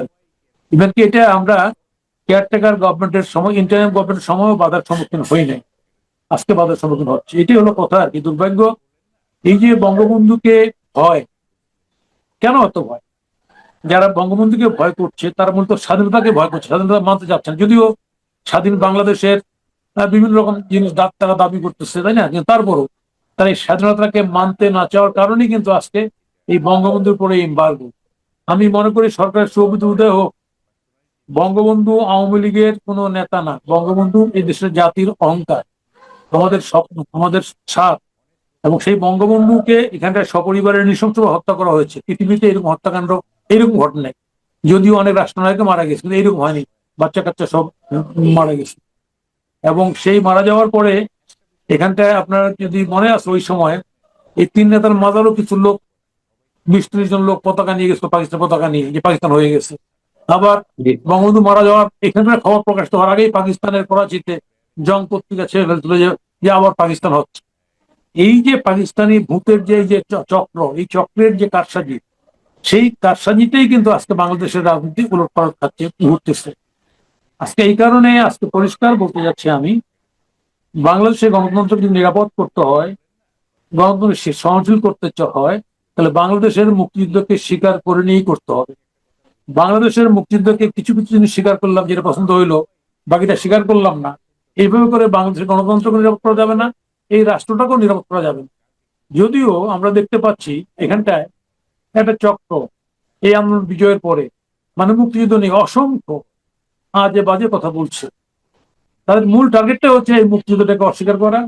ইভেন কি এটা আমরা কেয়ারটেকার গভর্নমেন্টের সময়, ইন্টারিম গভর্নমেন্টের সময়ও বাধার সম্মুখীন হই নাই, আজকে বাধার সম্মুখীন হচ্ছে। এটাই হলো কথা আর কি। দুর্ভাগ্য এই যে বঙ্গবন্ধুকে ভয়, কেন এত ভয়? যারা বঙ্গবন্ধুকে ভয় করছে তারা মূলত স্বাধীনতাকে ভয় করছে, স্বাধীনতা মানতে চাচ্ছেন। যদিও স্বাধীন বাংলাদেশের বিভিন্ন রকম জিনিস তারা দাবি করতেছে, তাই না? কিন্তু তারপরও তারা এই স্বাধীনতাকে মানতে না চাওয়ার কারণেই কিন্তু আজকে এই বঙ্গবন্ধুর পরে এমবার্গো। আমি মনে করি সরকারের সুবিধা উদয় হোক, বঙ্গবন্ধু আওয়ামী লীগের কোনো নেতা না, বঙ্গবন্ধু এই দেশের জাতির অহংকার, আমাদের স্বপ্ন, আমাদের স্বাদ। এবং সেই বঙ্গবন্ধুকে এখানটায় সপরিবারের নৃশংসভাবে হত্যা করা হয়েছে। পৃথিবীতে এরকম হত্যাকাণ্ড এরকম ঘটে নাই। যদিও অনেক রাষ্ট্রনায়ক মারা গেছে, কিন্তু এরকম হয়নি, বাচ্চা কাচ্চা সব মারা গেছে। এবং সেই মারা যাওয়ার পরে এখানটায় আপনার যদি মনে আছে, ওই সময় এই 3 নেতার মাজারও কিছু লোক, 20-30 জন লোক পতাকা নিয়ে গেছিল, পাকিস্তান পতাকা নিয়ে, যে পাকিস্তান হয়ে গেছে। আবার বঙ্গবন্ধু মারা যাওয়ার এখানকার খবর প্রকাশিত হওয়ার আগেই পাকিস্তানের করাচিতে জং পত্রিকা ছেড়ে ফেলছিল যে আবার পাকিস্তান হচ্ছে। এই যে পাকিস্তানি ভূতের যে চক্র, এই চক্রের যে কারসাজি, সেই কারসাজিতেই কিন্তু আজকে বাংলাদেশের রাজনীতি উলটপালট খাচ্ছে, ঘুরতেছে। আজকে এই কারণে আজকে পরিষ্কার বলতে যাচ্ছি আমি, বাংলাদেশের গণতন্ত্রকে যদি নিরাপদ করতে হয়, গণতন্ত্র সহনশীল করতে হয়, তাহলে বাংলাদেশের মুক্তিযুদ্ধকে স্বীকার করে নিয়েই করতে হবে। বাংলাদেশের মুক্তিযুদ্ধকে কিছু কিছু জিনিস স্বীকার করলাম, যেটা পছন্দ হইলো, বাকিটা স্বীকার করলাম না। এইভাবে করে বাংলাদেশের গণতন্ত্রকে নিরাপদ করা যাবে না, এই রাষ্ট্রটাকেও নিরাপদ করা যাবে না। যদিও আমরা দেখতে পাচ্ছি এখানটায় একটা চক্র এই আন্দোলন বিজয়ের পরে, মানে মুক্তিযুদ্ধ নিয়ে অসংখ্য আজে বাজে কথা বলছে। তাদের মূল টার্গেটটা হচ্ছে এই মুক্তিযুদ্ধটাকে অস্বীকার করা,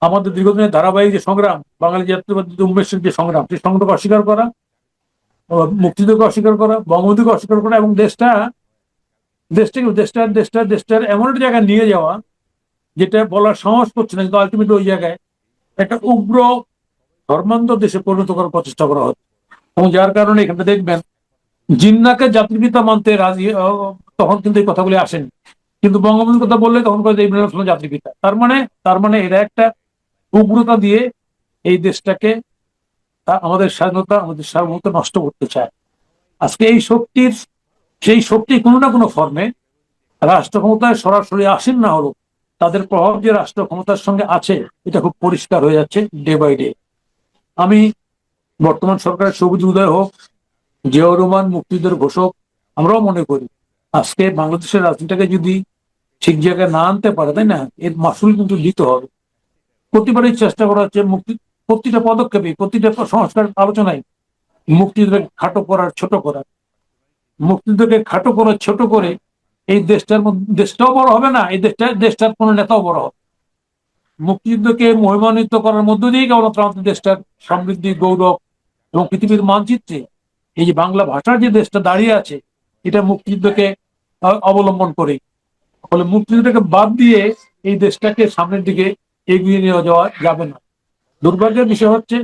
আমাদের দীর্ঘদিনের ধারাবাহিক যে সংগ্রাম, বাঙালি জাতীয়তাবাদী উন্মেষের যে সংগ্রাম, সেই সংগ্রামকে অস্বীকার করা, মুক্তিযুদ্ধকে অস্বীকার করা, বঙ্গবন্ধুকে অস্বীকার করা, এবং দেশটার এমন একটা জায়গায় নিয়ে যাওয়া যেটা বলার সাহস করছে না, কিন্তু আলটিমেটলি ওই জায়গায় একটা উগ্র ধর্মান্ধ দেশে পরিণত করার প্রচেষ্টা করা হচ্ছে। এবং যার কারণে এখানে দেখবেন জিন্নাকে জাতির পিতা মানতে রাজি, তখন কিন্তু এই কথাগুলি আসেনি, কিন্তু বঙ্গবন্ধুর কথা বললে তখন ইমরান খান জাতির পিতা। তার মানে এরা একটা উগ্রতা দিয়ে এই দেশটাকে, আমাদের স্বাধীনতা, আমাদের সার্বভৌমত্ব নষ্ট করতে চায়। আজকে সেই শক্তি কোনো না কোনো ফর্মে রাষ্ট্র ক্ষমতায় সরাসরি আসেন না হলো, তাদের প্রভাব যে রাষ্ট্র ক্ষমতার সঙ্গে আছে এটা খুব পরিষ্কার হয়ে যাচ্ছে ডে বাই ডে। আমি বর্তমান সরকারের সবুজ উদয় হোক, জিয়াউর রহমান মুক্তিযুদ্ধের ঘোষক, আমরাও মনে করি আজকে বাংলাদেশের রাজনীতিটাকে যদি ঠিক জায়গায় না আনতে পারে, তাই না, এর মাসুল কিন্তু দিতে হবে। প্রতিবারই চেষ্টা করা হচ্ছে প্রতিটা পদক্ষেপে, প্রতিটা সংস্কার আলোচনায় মুক্তিযুদ্ধকে খাটো করার, ছোট করার, মুক্তিযুদ্ধকে খাটো করে ছোট করে এই দেশটাও বড় হবে না, এই দেশটার কোনো নেতাও বড় হবে। মুক্তিযুদ্ধকে মহিমান্বিত করার মধ্য দিয়েই কেবলমাত্র আমাদের দেশটার সমৃদ্ধি, গৌরব এবং পৃথিবীর মানচিত্রে এই যে বাংলা ভাষার যে দেশটা দাঁড়িয়ে আছে, এটা মুক্তিযুদ্ধকে অবলম্বন করে। ফলে মুক্তিযুদ্ধকে বাদ দিয়ে এই দেশটাকে সামনের দিকে এগিয়ে নিয়ে যাওয়া যাবে না। দুর্ভাগ্যের বিষয় হচ্ছে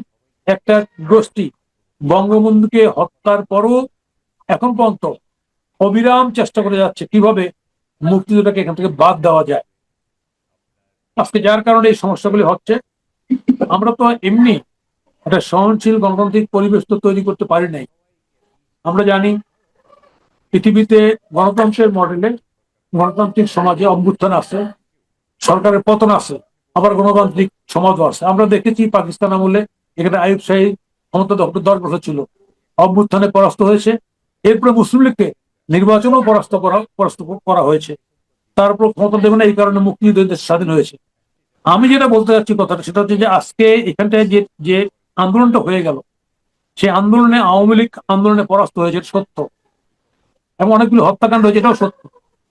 একটা গোষ্ঠী বঙ্গবন্ধুকে হত্যার পরও এখন পর্যন্ত অবিরাম চেষ্টা করে যাচ্ছে কিভাবে মুক্তিযুদ্ধটাকে এখান থেকে বাদ দেওয়া যায়। আজকে যার কারণে এই সমস্যাগুলি হচ্ছে। আমরা তো এমনি একটা সহনশীল গণতান্ত্রিক পরিবেশ তো তৈরি করতে পারি নাই। আমরা জানি পৃথিবীতে গণতন্ত্রের মডেলে, গণতান্ত্রিক সমাজে অভ্যুত্থান আছে, সরকারের পতন আছে, আবার গণতান্ত্রিক সমাজও আছে। আমরা দেখেছি পাকিস্তান আমলে এখানে আইয়ুব শাহী ক্ষমতা 10 বছর ছিল, অভ্যুত্থানে পরাস্ত হয়েছে, এরপরে মুসলিম লীগকে নির্বাচনেও পরাস্ত করা হয়েছে। তারপর ক্ষমতা দেবে না, এই কারণে মুক্তিযুদ্ধ দেশ স্বাধীন হয়েছে। আমি যেটা বলতে চাচ্ছি কথাটা সেটা হচ্ছে যে আজকে এখানটায় যে যে আন্দোলনটা হয়ে গেল, সেই আন্দোলনে আওয়ামী লীগ আন্দোলনে পরাস্ত হয়েছে, সত্য, এবং অনেকগুলো হত্যাকাণ্ড হয়েছে, এটাও সত্য।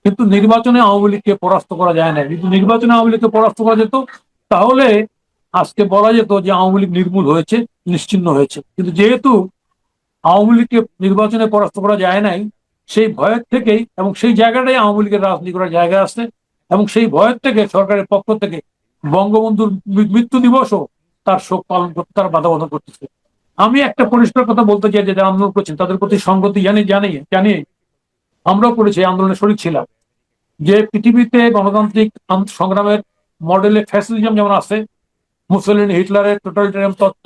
কিন্তু নির্বাচনে আওয়ামী লীগকে পরাস্ত করা যায় না। কিন্তু নির্বাচনে আওয়ামী লীগকে পরাস্ত করা যেত, তাহলে আজকে বলা যেত যে আওয়ামী লীগ নির্মূল হয়েছে, নিশ্চিহ্ন হয়েছে। কিন্তু যেহেতু আওয়ামী লীগকে নির্বাচনে পরাস্ত করা যায় নাই, সেই ভয়ের থেকেই, এবং সেই জায়গাটাই আওয়ামী লীগের রাজনীতি করার জায়গা আছে, এবং সেই ভয়ের থেকে সরকারের পক্ষ থেকে বঙ্গবন্ধুর মৃত্যু দিবসও তার শোক পালন করতে তারা বাধাবন্ধ করতেছে। আমি একটা পরিষ্কার কথা বলতে চাই যে যারা আন্দোলন করছেন তাদের প্রতি সংগতি জানিয়ে আমরাও করেছি, আন্দোলনে শরীক ছিলাম, যে পৃথিবীতে গণতান্ত্রিক সংগ্রামের মডেলে ফ্যাসিজম যেমন আছে, মুসলিন হিটলারের টোটালিটারিয়ান তত্ত্ব,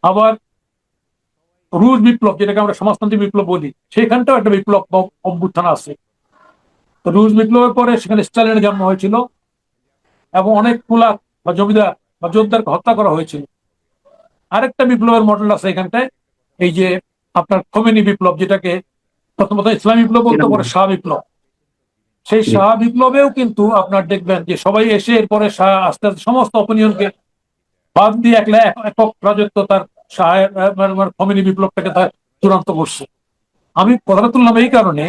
আবার রুশ বিপ্লব যেটাকে আমরা সমাজতান্ত্রিক বিপ্লব বলি, সেখানটাও একটা বিপ্লব অভ্যুত্থান আছে। রুশ বিপ্লবের পরে সেখানে স্টালিনের জন্ম হয়েছিল, এবং অনেক কুলাক বা জমিদার বা যোদ্ধারকে হত্যা করা হয়েছিল। আরেকটা বিপ্লবের মডেল আছে এখানটায়, এই যে আপনার খোমেনি বিপ্লব, যেটাকে প্রথমত ইসলামী বিপ্লব বলতে পারে, শাহ বিপ্লব। সেই শাহ বিপ্লবেও কিন্তু আপনার দেখবেন যে সবাই এসে এরপরে শাহ আস্তে আস্তে সমস্ত অপিনিয়নকে বাদ দিয়ে একক রাজত্ব তার শাহের খোমেনি বিপ্লবটাকে তার চূড়ান্ত করছে। আমি কথাটা তুললাম এই কারণে,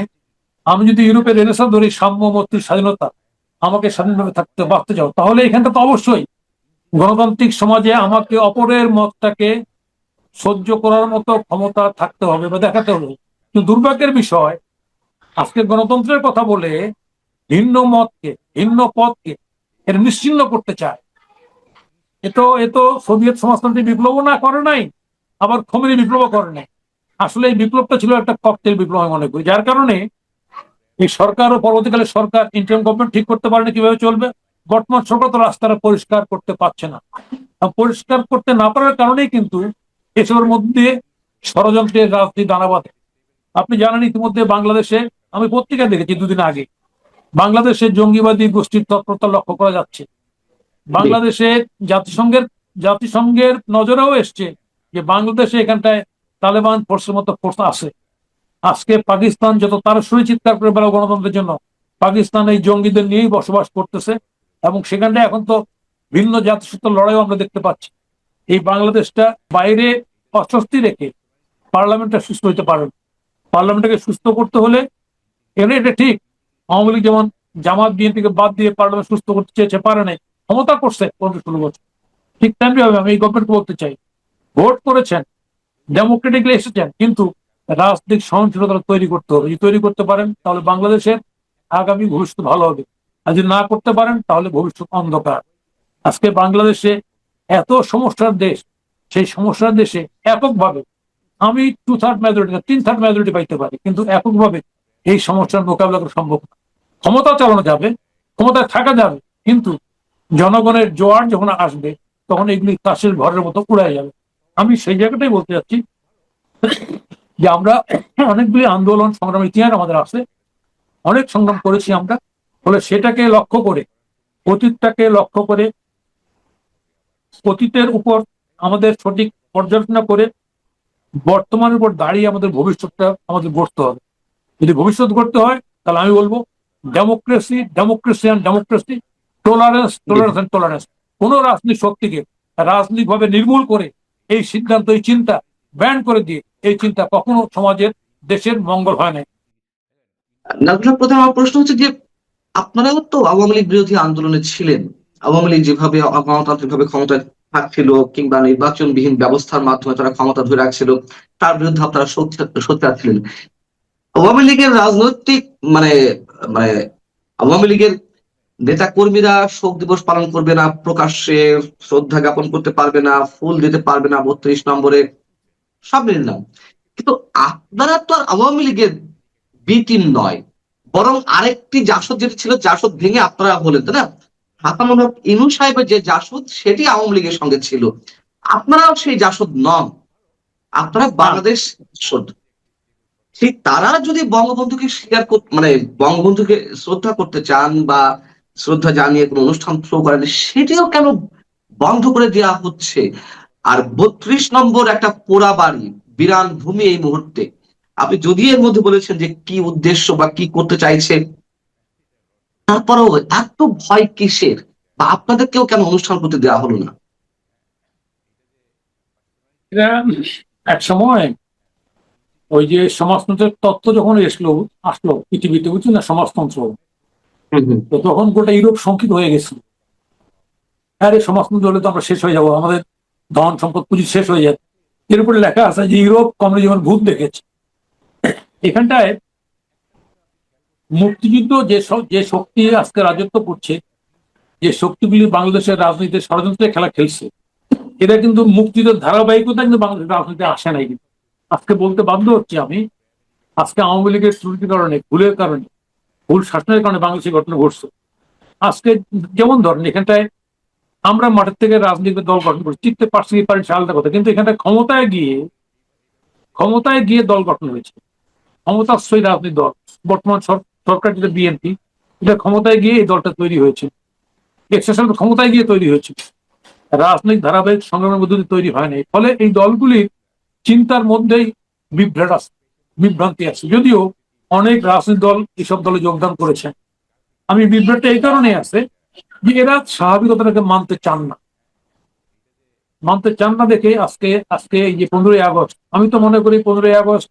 আমি যদি ইউরোপের রেনেসাঁ ধরি, সাম্য, মৈত্রী, স্বাধীনতা, আমাকে স্বাধীনভাবে বাঁচতে চাও, তাহলে এখানটা তো অবশ্যই গণতান্ত্রিক সমাজে আমাকে অপরের মতটাকে সহ্য করার মতো ক্ষমতা থাকতে হবে বা দেখাতে হবে। কিন্তু দুর্ভাগ্যের বিষয়, আজকে গণতন্ত্রের কথা বলে ভিন্ন মতকে, ভিন্ন পথকে এটা নিশ্চিহ্ন করতে চায়। এতো সোভিয়েত সমাজতান্ত্রিক বিপ্লবও না করে নাই, আবার খোমেনি বিপ্লবও করে নাই। আসলে এই বিপ্লবটা ছিল একটা ককটেল বিপ্লব আমি মনে করি, যার কারণে এই সরকার ও পরবর্তীকালে সরকার ইন্টারিম গভর্নমেন্ট ঠিক করতে পারেনি কিভাবে চলবে। বর্তমান সরকার তো রাস্তাটা পরিষ্কার করতে পারছে না, পরিষ্কার করতে না পারার কারণেই কিন্তু এসবের মধ্যে ষড়যন্ত্রের রাজনীতি দানা বাঁধে। আপনি জানেন ইতিমধ্যে বাংলাদেশে, আমি পত্রিকা দেখেছি দুদিন আগে, বাংলাদেশে জঙ্গিবাদী গোষ্ঠীর তৎপরতা লক্ষ্য করা যাচ্ছে। বাংলাদেশে জাতিসংঘের নজরেও এসছে যে বাংলাদেশে এখানটায় তালেবান ফোর্সের মতো ফোর্স আছে। আজকে পাকিস্তান যত তার শরীর চিৎকার করে বেড়াও গণতন্ত্রের জন্য, পাকিস্তান এই জঙ্গিদের নিয়েই বসবাস করতেছে, এবং সেখানটায় এখন তো ভিন্ন জাতিসত্তার লড়াইও আমরা দেখতে পাচ্ছি। এই বাংলাদেশটা বাইরে অস্বস্তি রেখে পার্লামেন্টটা সুস্থ হইতে পারে। পার্লামেন্টটাকে সুস্থ করতে হলে, এটা ঠিক আওয়ামী লীগ যেমন জামাত বিএনপিকে বাদ দিয়ে পার্লামেন্ট সুস্থ করতে চেয়েছে, পারে নাই, ক্ষমতা করছে 15-16 বছর। ঠিক তেমনি ভাবে আমি এই গভর্নমেন্টকে বলতে চাই, ভোট করেছেন, ডেমোক্রেটিকলি এসেছেন, কিন্তু রাজনৈতিক সহনশীলতা তৈরি করতে হবে। যদি তৈরি করতে পারেন তাহলে বাংলাদেশের আগামী ভবিষ্যৎ ভালো হবে, আর যদি না করতে পারেন তাহলে ভবিষ্যৎ অন্ধকার। আজকে বাংলাদেশে এত সমস্যার দেশ, সেই সমস্যার দেশে এককভাবে আমি 2/3 মেজরিটি না 3/3 মেজরিটি পাইতে পারি, কিন্তু এককভাবে এই সমস্যার মোকাবিলা করা সম্ভব না। ক্ষমতা চালানো যাবে, ক্ষমতায় থাকা যাবে, কিন্তু জনগণের জোয়ার যখন আসবে তখন এগুলি তাসের ঘরের মতো উড়াই যাবে। আমি সেই জায়গাটাই বলতে চাচ্ছি যে আমরা অনেকগুলি আন্দোলন সংগ্রামের ইতিহাস আমাদের আছে, অনেক সংগ্রাম করেছি আমরা, ফলে সেটাকে লক্ষ্য করে, অতীতটাকে লক্ষ্য করে, অতীতের উপর আমাদের সঠিক পর্যালোচনা করে বর্তমানের উপর দাঁড়িয়ে আমাদের ভবিষ্যৎটা আমাদের গড়তে হবে। যদি ভবিষ্যৎ গড়তে হয় তাহলে আমি বলবো democracy, democracy and democracy, tolerance, tolerance and tolerance. কোন রাজনৈতিক শক্তিকে রাজনৈতিকভাবে নির্মূল করে এই সিদ্ধান্ত, এই চিন্তা ব্যান করে দিয়ে এই চিন্তা কখনো সমাজের, দেশের মঙ্গল হয় না। নাজমুল, প্রথম আমার প্রশ্ন হচ্ছে যে আপনারাও তো আওয়ামী লীগ বিরোধী আন্দোলনে ছিলেন। আওয়ামী লীগ যেভাবে গণতান্ত্রিক ভাবে ক্ষমতায় থাকছিল কিংবা নির্বাচনবিহীন ব্যবস্থার মাধ্যমে তারা ক্ষমতা ধরে রাখছিল, তার বিরুদ্ধে আপনারা সোচ্চার ছিলেন। আওয়ামী লীগের রাজনৈতিক মানে মানে আওয়ামী লীগের নেতা কর্মীরা শোক দিবস পালন করবে না, প্রকাশ্যে শ্রদ্ধা জ্ঞাপন করতে পারবে না, ফুল দিতে পারবে না 32 নম্বরে, সব নিলাম। কিন্তু আপনারা তো আর আওয়ামী লীগের বি টিম নয়, বরং আরেকটি জাসদ যেটা ছিল, জাসদ ভেঙে আপনারা হলেন, তাই না? হাসান ইনু সাহেবের যে জাসদ সেটি আওয়ামী লীগের সঙ্গে ছিল, আপনারাও সেই জাসদ নন, আপনারা বাংলাদেশ জাসদ। ঠিক তারা যদি বঙ্গবন্ধুকে স্বীকার মানে বঙ্গবন্ধুকে শ্রদ্ধা করতে চান বা শ্রদ্ধা জানিয়ে কোনো অনুষ্ঠান থ্রো করেন, সেটিও কেন বন্ধ করে দেওয়া হচ্ছে? আর 32 নম্বর একটা পোড়া বাড়ি, বিরান ভূমি এই মুহূর্তে। আপনি যদি এর মধ্যে বলেছেন যে কি উদ্দেশ্য বা কি করতে চাইছে, তারপরেও এত ভয় কিসের, বা আপনাদেরকেও কেন অনুষ্ঠান করতে দেওয়া হলো না? এটা এক সময় ওই যে সমাজতন্ত্রের তত্ত্ব যখন আসলো পৃথিবীতে, বুঝছেন না, সমাজতন্ত্র, তো তখন গোটা ইউরোপ শঙ্কিত হয়ে গেছিল। আরে সমাজতন্ত্র হলে তো আমরা শেষ হয়ে যাবো, আমাদের ধন সম্পদ পুঁজি শেষ হয়ে যাবে। এর উপরে লেখা আছে যে ইউরোপ কমিউনিজমের ভূত দেখেছে। এখানটায় মুক্তিযুদ্ধ যে শক্তি আজকে রাজত্ব করছে, যে শক্তিগুলি বাংলাদেশের রাজনীতির ষড়যন্ত্রের খেলা খেলছে, এরা কিন্তু মুক্তিযুদ্ধের ধারাবাহিকতা কিন্তু বাংলাদেশের রাজনীতিতে আসে নাই। কিন্তু আজকে বলতে বাধ্য হচ্ছে আমি, আজকে আওয়ামী লীগের ত্রুটির কারণে, ভুলের কারণে, ভুল শাসনের কারণে বাংলাদেশের ঘটনা ঘটছে। আজকে যেমন ধরেন এখানটায় আমরা মাঠের থেকে রাজনৈতিক দল গঠন করছি, টিকতে পারছি কি পারি আলাদা কথা, কিন্তু এখানটায় ক্ষমতায় গিয়ে দল গঠন হয়েছে, ক্ষমতাশ্রয়ী রাজনৈতিক দল। বর্তমান সরকার যেটা বিএনপি, এটা ক্ষমতায় গিয়ে এই দলটা তৈরি হয়েছে, এক্সেশন ক্ষমতায় গিয়ে তৈরি হয়েছে, রাজনৈতিক ধারাবাহিক সংগ্রামের মধ্যে দিয়ে তৈরি হয় নাই। ফলে এই দলগুলির চিন্তার মধ্যেই বিভ্রান্তি আছে। যদিও অনেক রাজনৈতিক দল এসব দলে যোগদান করেছেন, আমি বিভ্রাটটা এই কারণে আছে যে এরা স্বাভাবিকতাটাকে মানতে চান না দেখে আজকে এই যে 15ই আগস্ট, আমি তো মনে করি 15ই আগস্ট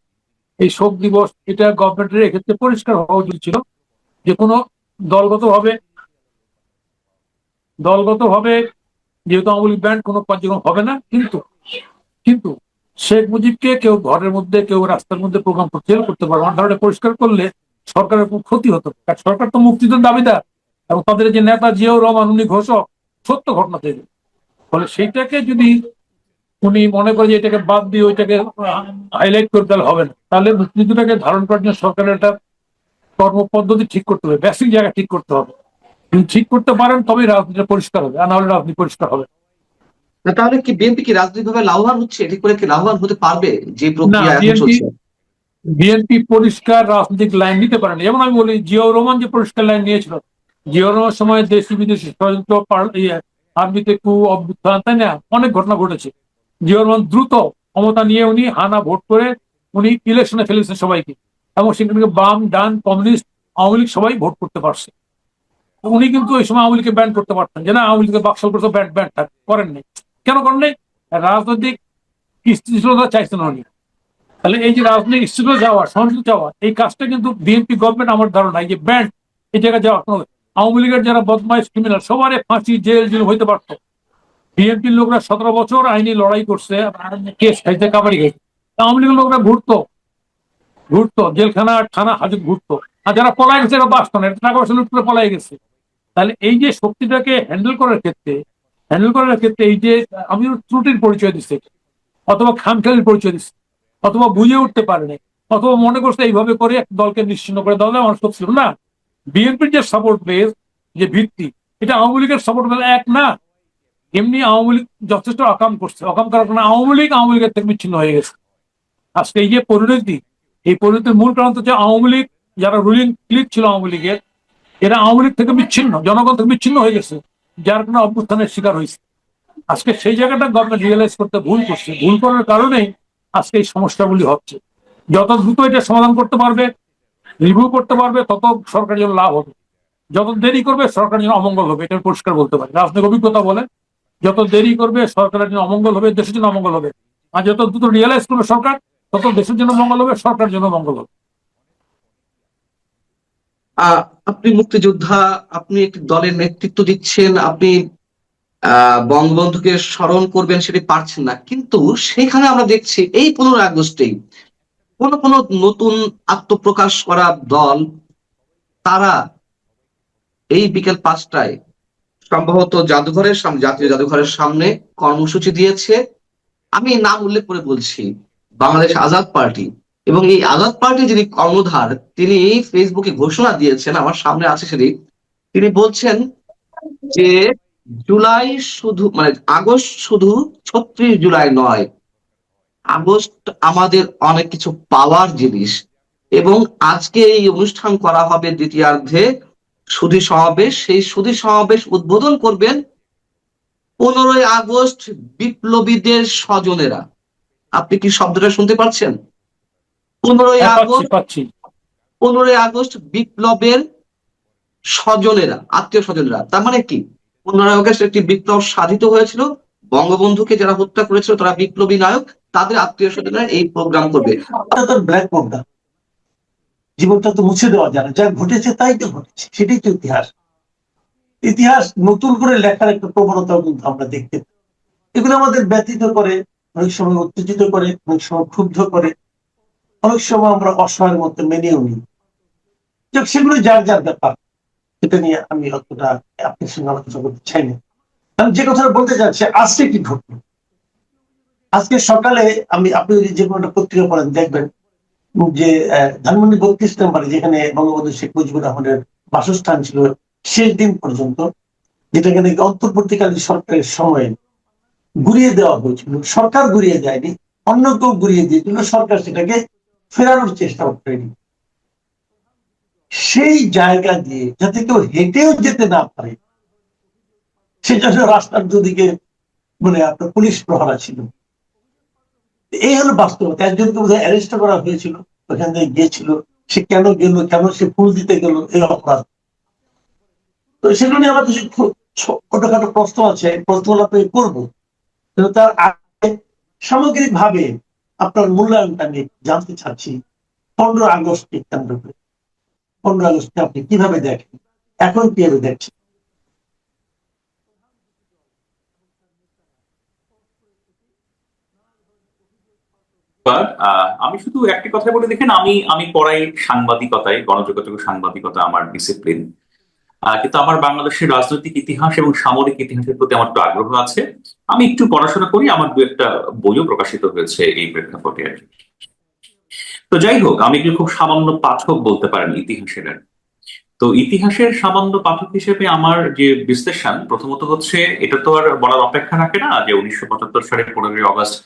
এই শোক দিবস, এটা গভর্নমেন্টের এক্ষেত্রে পরিষ্কার হওয়া উচিত ছিল যে কোনো দলগতভাবে যেহেতু আওয়ামী লীগ ব্যান্ড কোনো কার্যক্রম হবে না, কিন্তু শেখ মুজিবকে কেউ ঘরের মধ্যে, কেউ রাস্তার মধ্যে প্রোগ্রাম করতে পারবে না, ধারণা পরিষ্কার করলে সরকারের খুব ক্ষতি হতো। কারণ সরকার তো মুক্তিযুদ্ধের দাবিদার, এবং তাদের যে নেতা জিয়াউর রহমান, উনি ঘোষক সত্য ঘটনা থেকে। ফলে সেইটাকে যদি উনি মনে করে যে এটাকে বাদ দিয়ে ওইটাকে হাইলাইট করতে হবে না, তাহলে মুক্তিযুদ্ধটাকে ধারণ করার জন্য সরকারের একটা কর্মপদ্ধতি ঠিক করতে হবে, বেসিক জায়গা ঠিক করতে হবে। ঠিক করতে পারেন তবেই রাজনীতিটা পরিষ্কার হবে, আর না হলে রাজনীতি পরিষ্কার হবে না, তাহলে কি বিএনপি কি রাজনৈতিকভাবে লাভবান হচ্ছে? এটি করে কি লাভবান হতে পারবে যে না। প্রক্রিয়া এখন চলছে? বিএনপি পরিষ্কার রাজনৈতিক লাইন নিতে পারেনি। যেমন আমি বলি, জিয়াউর রহমান যে পরিষ্কার লাইন নিয়েছিল, জিয়াউর রহমান সময় দেশি বিদেশি ষড়যন্ত্র, আর্মিতে কু, অভ্যুত্থান, তাই না, অনেক ঘটনা ঘটেছে। জিয়াউর রহমান দ্রুত ক্ষমতা নিয়ে উনি হানা ভোট করে উনি ইলেকশনে ফেলেছেন সবাইকে, এবং সেখানে বাম, ডান, কমিউনিস্ট, আওয়ামী লীগ সবাই ভোট করতে পারছে। উনি কিন্তু ওই সময় আওয়ামী লীগকে ব্যান করতে পারতেন, যে না আওয়ামী লীগের বাকশাল করতে ব্যান করেন নাই। কেন করেন নাই? রাজনৈতিক স্থিতিশীলতা চাইছেন উনি। তাহলে এই যে রাজনৈতিক স্থিতিশীলতা যাওয়া, সহনশীল যাওয়া, এই কাজটা কিন্তু বিএনপি গভর্নমেন্ট, আমার ধারণা, এই যে ব্যান্ড এই জায়গায় যাওয়া, আওয়ামী লীগের যারা বদমাইশ ক্রিমিনাল সবারই ফাঁসি, জেল হইতে পারত। বিএনপির লোকরা 17 বছর আইনি লড়াই করছে, কেস খাইতে, কাবাড়ি খাইছে। আওয়ামী লীগের লোকরা ঘুরতো জেলখানা, থানা, হাজত ঘুরতো। আর যারা পলাই গেছে এরা বাঁচত না, টাকা পয়সা লুট করে পলাই গেছে। তাহলে এই যে শক্তিটাকে হ্যান্ডেল করার ক্ষেত্রে এই যে আমি ত্রুটির পরিচয় দিচ্ছি, অথবা খামখেয়ালির পরিচয় দিচ্ছি, অথবা বুঝে উঠতে পারেনি, অথবা মনে করছে এইভাবে করে এক দলকে নিশ্চিহ্ন করে দেওয়া মানুষ ছিল না। বিএনপির যে সাপোর্ট বেস, যে ভিত্তি, এটা আওয়ামী লীগের সাপোর্ট বেস এক না। এমনি আওয়ামী লীগ যথেষ্ট অকাম করার কারণে আওয়ামী লীগের থেকে বিচ্ছিন্ন হয়ে গেছে। আজকে এই যে পরিণতি, এই পরিণতির মূল কারণ হচ্ছে আওয়ামী লীগ, যারা রুলিং ক্লিক ছিল আওয়ামী লীগের, এরা আওয়ামী লীগ থেকে বিচ্ছিন্ন, জনগণ থেকে বিচ্ছিন্ন হয়ে গেছে, যার কারণে অভ্যুত্থানের শিকার হয়েছে। আজকে সেই জায়গাটা গভর্নমেন্ট রিয়েলাইজ করতে ভুল করছে। ভুল করার কারণেই আজকে এই সমস্যাগুলি হচ্ছে। যত দ্রুত এটা সমাধান করতে পারবে, রিভিউ করতে পারবে, তত সরকারের জন্য লাভ হবে। যত দেরি করবে সরকারের জন্য অমঙ্গল হবে, এটা পরিষ্কার বলতে পারি। রাজনৈতিক অভিজ্ঞতা বলে যত দেরি করবে সরকারের জন্য অমঙ্গল হবে, দেশের জন্য অমঙ্গল হবে। আর যত দ্রুত রিয়েলাইজ করবে সরকার, তত দেশের জন্য মঙ্গল হবে, সরকারের জন্য মঙ্গল হবে। আপনি মুক্তিযোদ্ধা, আপনি একটি দলের নেতৃত্ব দিচ্ছেন, আপনি বঙ্গবন্ধুকে স্মরণ করবেন সেটি পারছেন না, কিন্তু সেখানে আমরা দেখছি এই 15 আগস্টেই কোন নতুন আত্মপ্রকাশ করা দল, তারা এই বিকেল 5টায় সম্ভবত জাতীয় জাদুঘরের সামনে কর্মসূচি দিয়েছে। আমি নাম উল্লেখ করে বলছি, বাংলাদেশ আজাদ পার্টি। এবং এই আজাদ পার্টি যিনি কর্ণধার, তিনি ফেসবুকে ঘোষণা দিয়েছেন, আমার সামনে আছে সেটি। তিনি বলছেন যে জুলাই শুধু, মানে আগস্ট শুধু 36 জুলাই নয়, আগস্ট আমাদের অনেক কিছু পাওয়ার জিনিস। এবং আজকে এই অনুষ্ঠান করা হবে দ্বিতীয়ার্ধে সুধী সমাবেশ। সেই সুধী সমাবেশ উদ্বোধন করবেন 15ই আগস্ট বিপ্লবীদের স্বজনেরা। আপনি কি শব্দটা শুনতে পাচ্ছেন? 15ই হ্যাঁ, পাচ্ছি আগস্ট পাচ্ছি 15ই আগস্ট বিপ্লবের স্বজনেরা, আত্মীয় স্বজনেরা, তার মানে কি 15ই আগস্ট একটি বিপ্লব সাধিত হয়েছিল, বঙ্গবন্ধুকে যারা হত্যা করেছিল তারা বিপ্লবী নায়ক, তাদের আত্মীয় স্বজনেরা এই প্রোগ্রাম করবে। ব্ল্যাক পর্দা, জীবনটা তো মুছে দেওয়া যায় না, যা ঘটেছে তাই তো ঘটেছে, সেটাই তো ইতিহাস। ইতিহাস নতুন করে লেখার একটা প্রবণতাও কিন্তু আমরা দেখতে পাই। এগুলো আমাদের ব্যথিত করে, অনেক সময় উত্তেজিত করে, অনেক সময় ক্ষুব্ধ করে, অনেক সময় আমরা অসহায়ের মধ্যে মেনেও নিই। সেগুলো যার যার ব্যাপার, এটা নিয়ে আমি অতটা আপনার সঙ্গে আলোচনা করতে চাই না। আমি যে কথাটা বলতে চাচ্ছি, আজকে কি ঘটলো। আজকে সকালে আপনি যে কোনো একটা পত্রিকা পড়েন, দেখবেন যে ধানমন্ডি 32 নম্বরে, যেখানে বঙ্গবন্ধু শেখ মুজিবুর রহমানের বাসস্থান ছিল শেষ দিন পর্যন্ত, যেটাকে নাকি অন্তর্বর্তীকালীন সরকারের সময়ে ঘুরিয়ে দেওয়া হয়েছিল, সরকার ঘুরিয়ে দেয়নি, অন্য কেউ ঘুরিয়ে দিয়েছিল, সরকার সেটাকে ফেরানোর চেষ্টা করেনি। সেই জায়গা দিয়ে যাতে কেউ হেঁটেও যেতে না পারে, সেই জন্য রাস্তার দুদিকে আপনার পুলিশ প্রহরা ছিল। এই হলো বাস্তবতা। একজনকে বোধহয় অ্যারেস্ট করা হয়েছিল, ওখান থেকে গিয়েছিল, সে কেন গেল, কেন সে ফুল দিতে গেল, এই অপরাধ। তো সেগুলো নিয়ে আমার কিছু ছোটখাটো প্রশ্ন আছে, প্রশ্নগুলো আপনাকে করবো, কিন্তু তার আগে সামগ্রিক ভাবে আপনার মূল্যায়নটা আমি জানতে চাচ্ছি 15 আগস্টকে কেন্দ্র করে। 15 আগস্টকে আপনি কিভাবে দেখেন, এখন কিভাবে দেখছেন? আমি শুধু একটি কথা বলে দেখেন, আমি আমি পড়াই সাংবাদিকতায়, গণযোগাযোগ সাংবাদিকতা আমার ডিসিপ্লিন। কিন্তু আমার বাংলাদেশের রাজনৈতিক ইতিহাস এবং সামরিক ইতিহাসের প্রতি আমার একটু আগ্রহ আছে। আমি একটু পড়াশোনা করি, আমার দু একটা বইও প্রকাশিত হয়েছে এই প্রেক্ষাপটে আর কি। তো যাই হোক, আমি কি খুব সামান্য পাঠক বলতে পারেন ইতিহাসের আর কি। তো ইতিহাসের সামান্য পাঠক হিসেবে আমার যে বিশ্লেষণ, প্রথমত হচ্ছে, এটা তো আর বলার অপেক্ষা রাখে না যে 1975 সালের 15ই আগস্ট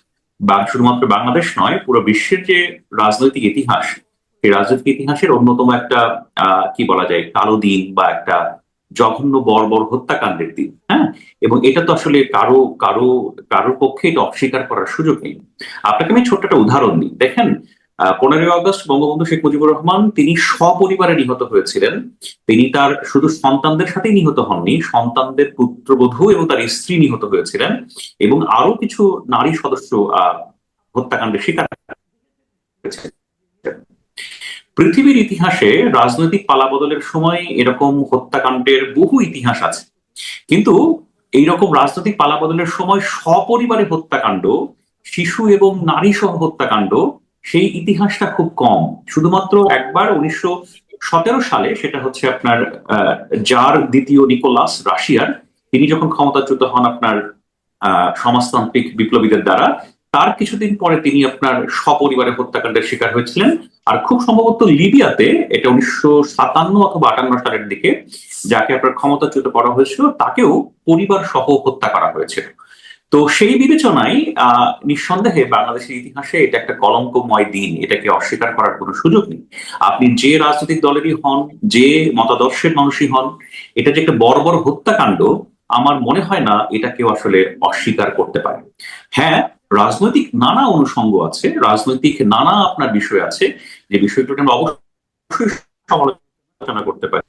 শুধুমাত্র বাংলাদেশ নয়, পুরো বিশ্বের যে রাজনৈতিক ইতিহাস, সেই রাজনৈতিক ইতিহাসের অন্যতম একটা কি বলা যায়, কালো দিন বা একটা জঘন্য বর্বর হত্যাকাণ্ডের দিন। হ্যাঁ, এবং এটা তো আসলে কারো কারো কারোর পক্ষে এটা অস্বীকার করার সুযোগ নেই। আপনাকে আমি ছোট্ট একটা উদাহরণ দিই, দেখেন 15ই আগস্ট বঙ্গবন্ধু শেখ মুজিবুর রহমান তিনি সপরিবারে নিহত হয়েছিলেন। তিনি তার শুধু সন্তানদের সাথেই নিহত হননি, সন্তানদের পুত্রবধূ এবং তার স্ত্রী নিহত হয়েছিলেন, এবং আরো কিছু নারী সদস্য হত্যাকাণ্ডের শিকার হয়েছে। পৃথিবীর ইতিহাসে রাজনৈতিক পালাবদলের সময় এরকম হত্যাকাণ্ডের বহু ইতিহাস আছে, কিন্তু এইরকম রাজনৈতিক পালাবদলের সময় সপরিবারে হত্যাকাণ্ড, শিশু এবং নারী সহ হত্যাকাণ্ড, সেই ইতিহাসটা খুব কম। শুধুমাত্র একবার 1917 সালে, সেটা হচ্ছে আপনার জার দ্বিতীয় নিকোলাস রাশিয়ার, তিনি যখন ক্ষমতাচ্যুত হন আপনার সমাজতান্ত্রিক বিপ্লবীদের দ্বারা, তার কিছুদিন পরে তিনি আপনার সপরিবারে হত্যাকাণ্ডের শিকার হয়েছিলেন। আর খুব সম্ভবত লিবিয়াতে, এটা 1957 অথবা 58 সালের দিকে, যাকে আপনার ক্ষমতাচ্যুত করা হয়েছিল, তাকেও পরিবার সহ হত্যা করা হয়েছিল। তো সেই বিবেচনায় নিঃসন্দেহে বাংলাদেশের ইতিহাসে এটা একটা কলঙ্কময় দিন, এটাকে অস্বীকার করার কোনো সুযোগ নেই। আপনি যে রাজনৈতিক দলেরই হন, যে মতাদর্শের মানুষই হন, এটা যে একটা বর্বর হত্যাকাণ্ড, আমার মনে হয় না এটা কেউ আসলে অস্বীকার করতে পারে। হ্যাঁ, রাজনৈতিক নানা অনুষঙ্গ আছে, রাজনৈতিক নানা আপনার বিষয় আছে, যে বিষয়গুলো আমরা অবশ্যই সমালোচনা করতে পারি।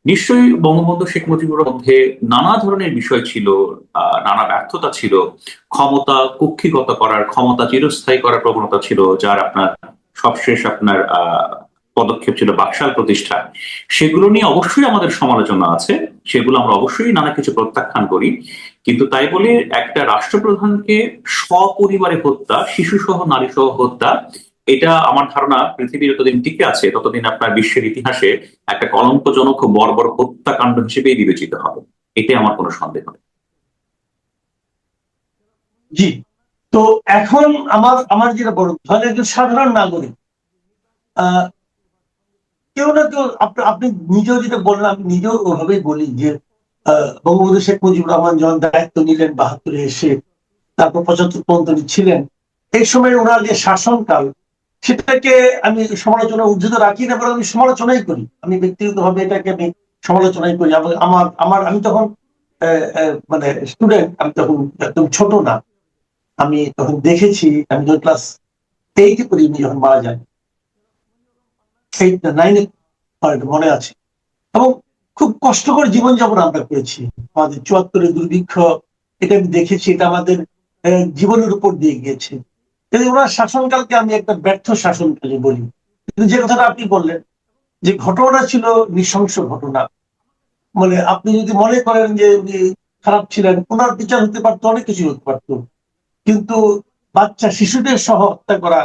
নিশ্চয়ই বঙ্গবন্ধু শেখ মুজিবুর মধ্যে নানা ধরনের বিষয় ছিল, নানা ব্যর্থতা ছিল, ক্ষমতা কুক্ষিগত করার, ক্ষমতা চিরস্থায়ী করার প্রবণতা ছিল, যার আপনার সবশেষ আপনার পদক্ষেপ ছিল বাকশাল প্রতিষ্ঠা। সেগুলো নিয়ে অবশ্যই আমাদের সমালোচনা আছে, সেগুলো আমরা অবশ্যই নানা কিছু প্রত্যাখ্যান করি। কিন্তু তাই বলে একটা রাষ্ট্রপ্রধানকে সপরিবারে হত্যা, শিশু সহ নারী সহ হত্যা, এটা আমার ধারণা পৃথিবীর যতদিন টিকে আছে ততদিন আপনার বিশ্বের ইতিহাসে একটা কলঙ্কজনক ও বর্বর হত্যাকাণ্ড হিসেবেই বিবেচিত হবে, এতে আমার কোনো সন্দেহ নেই। জি, তো এখন আমার যেটা বড়, ধরেন একজন সাধারণ নাগরিক, কেউ না কেউ, আপনি নিজেও যেটা বললেন, আমি নিজেও ওভাবেই বলি যে বঙ্গবন্ধু শেখ মুজিবুর রহমান যখন দায়িত্ব নিলেন 72-এ এসে, তারপর 75 পর্যন্ত তিনি ছিলেন, এই সময় ওনার যে শাসনকাল, সেটাকে আমি সমালোচনা উদ্ধৃত রাখি না, বরং আমি সমালোচনাই করি। আমি ব্যক্তিগতভাবে এটাকে আমি সমালোচনাই করি। আমি তখন স্টুডেন্ট, আমি তখন একদম ছোট না, আমি তখন দেখেছি, আমি যখন ক্লাস 8-এ পড়ি উনি যখন মারা যান, 8 না 9-এ মনে আছে। এবং খুব কষ্টকর জীবনযাপন আমরা করেছি, আমাদের 74-এর দুর্ভিক্ষ, এটা আমি দেখেছি, এটা আমাদের জীবনের উপর দিয়ে গিয়েছে। কিন্তু ওনার শাসনকালকে আমি একটা ব্যর্থ শাসনকালে বলি। কিন্তু যে কথাটা আপনি বললেন যে ঘটনা ছিল নৃশংস ঘটনা, মানে আপনি যদি মনে করেন যে উনি খারাপ ছিলেন, ওনার বিচার হতে পারতো, অনেক কিছু হতে পারতো, কিন্তু বাচ্চা শিশুদের সহ হত্যা করা,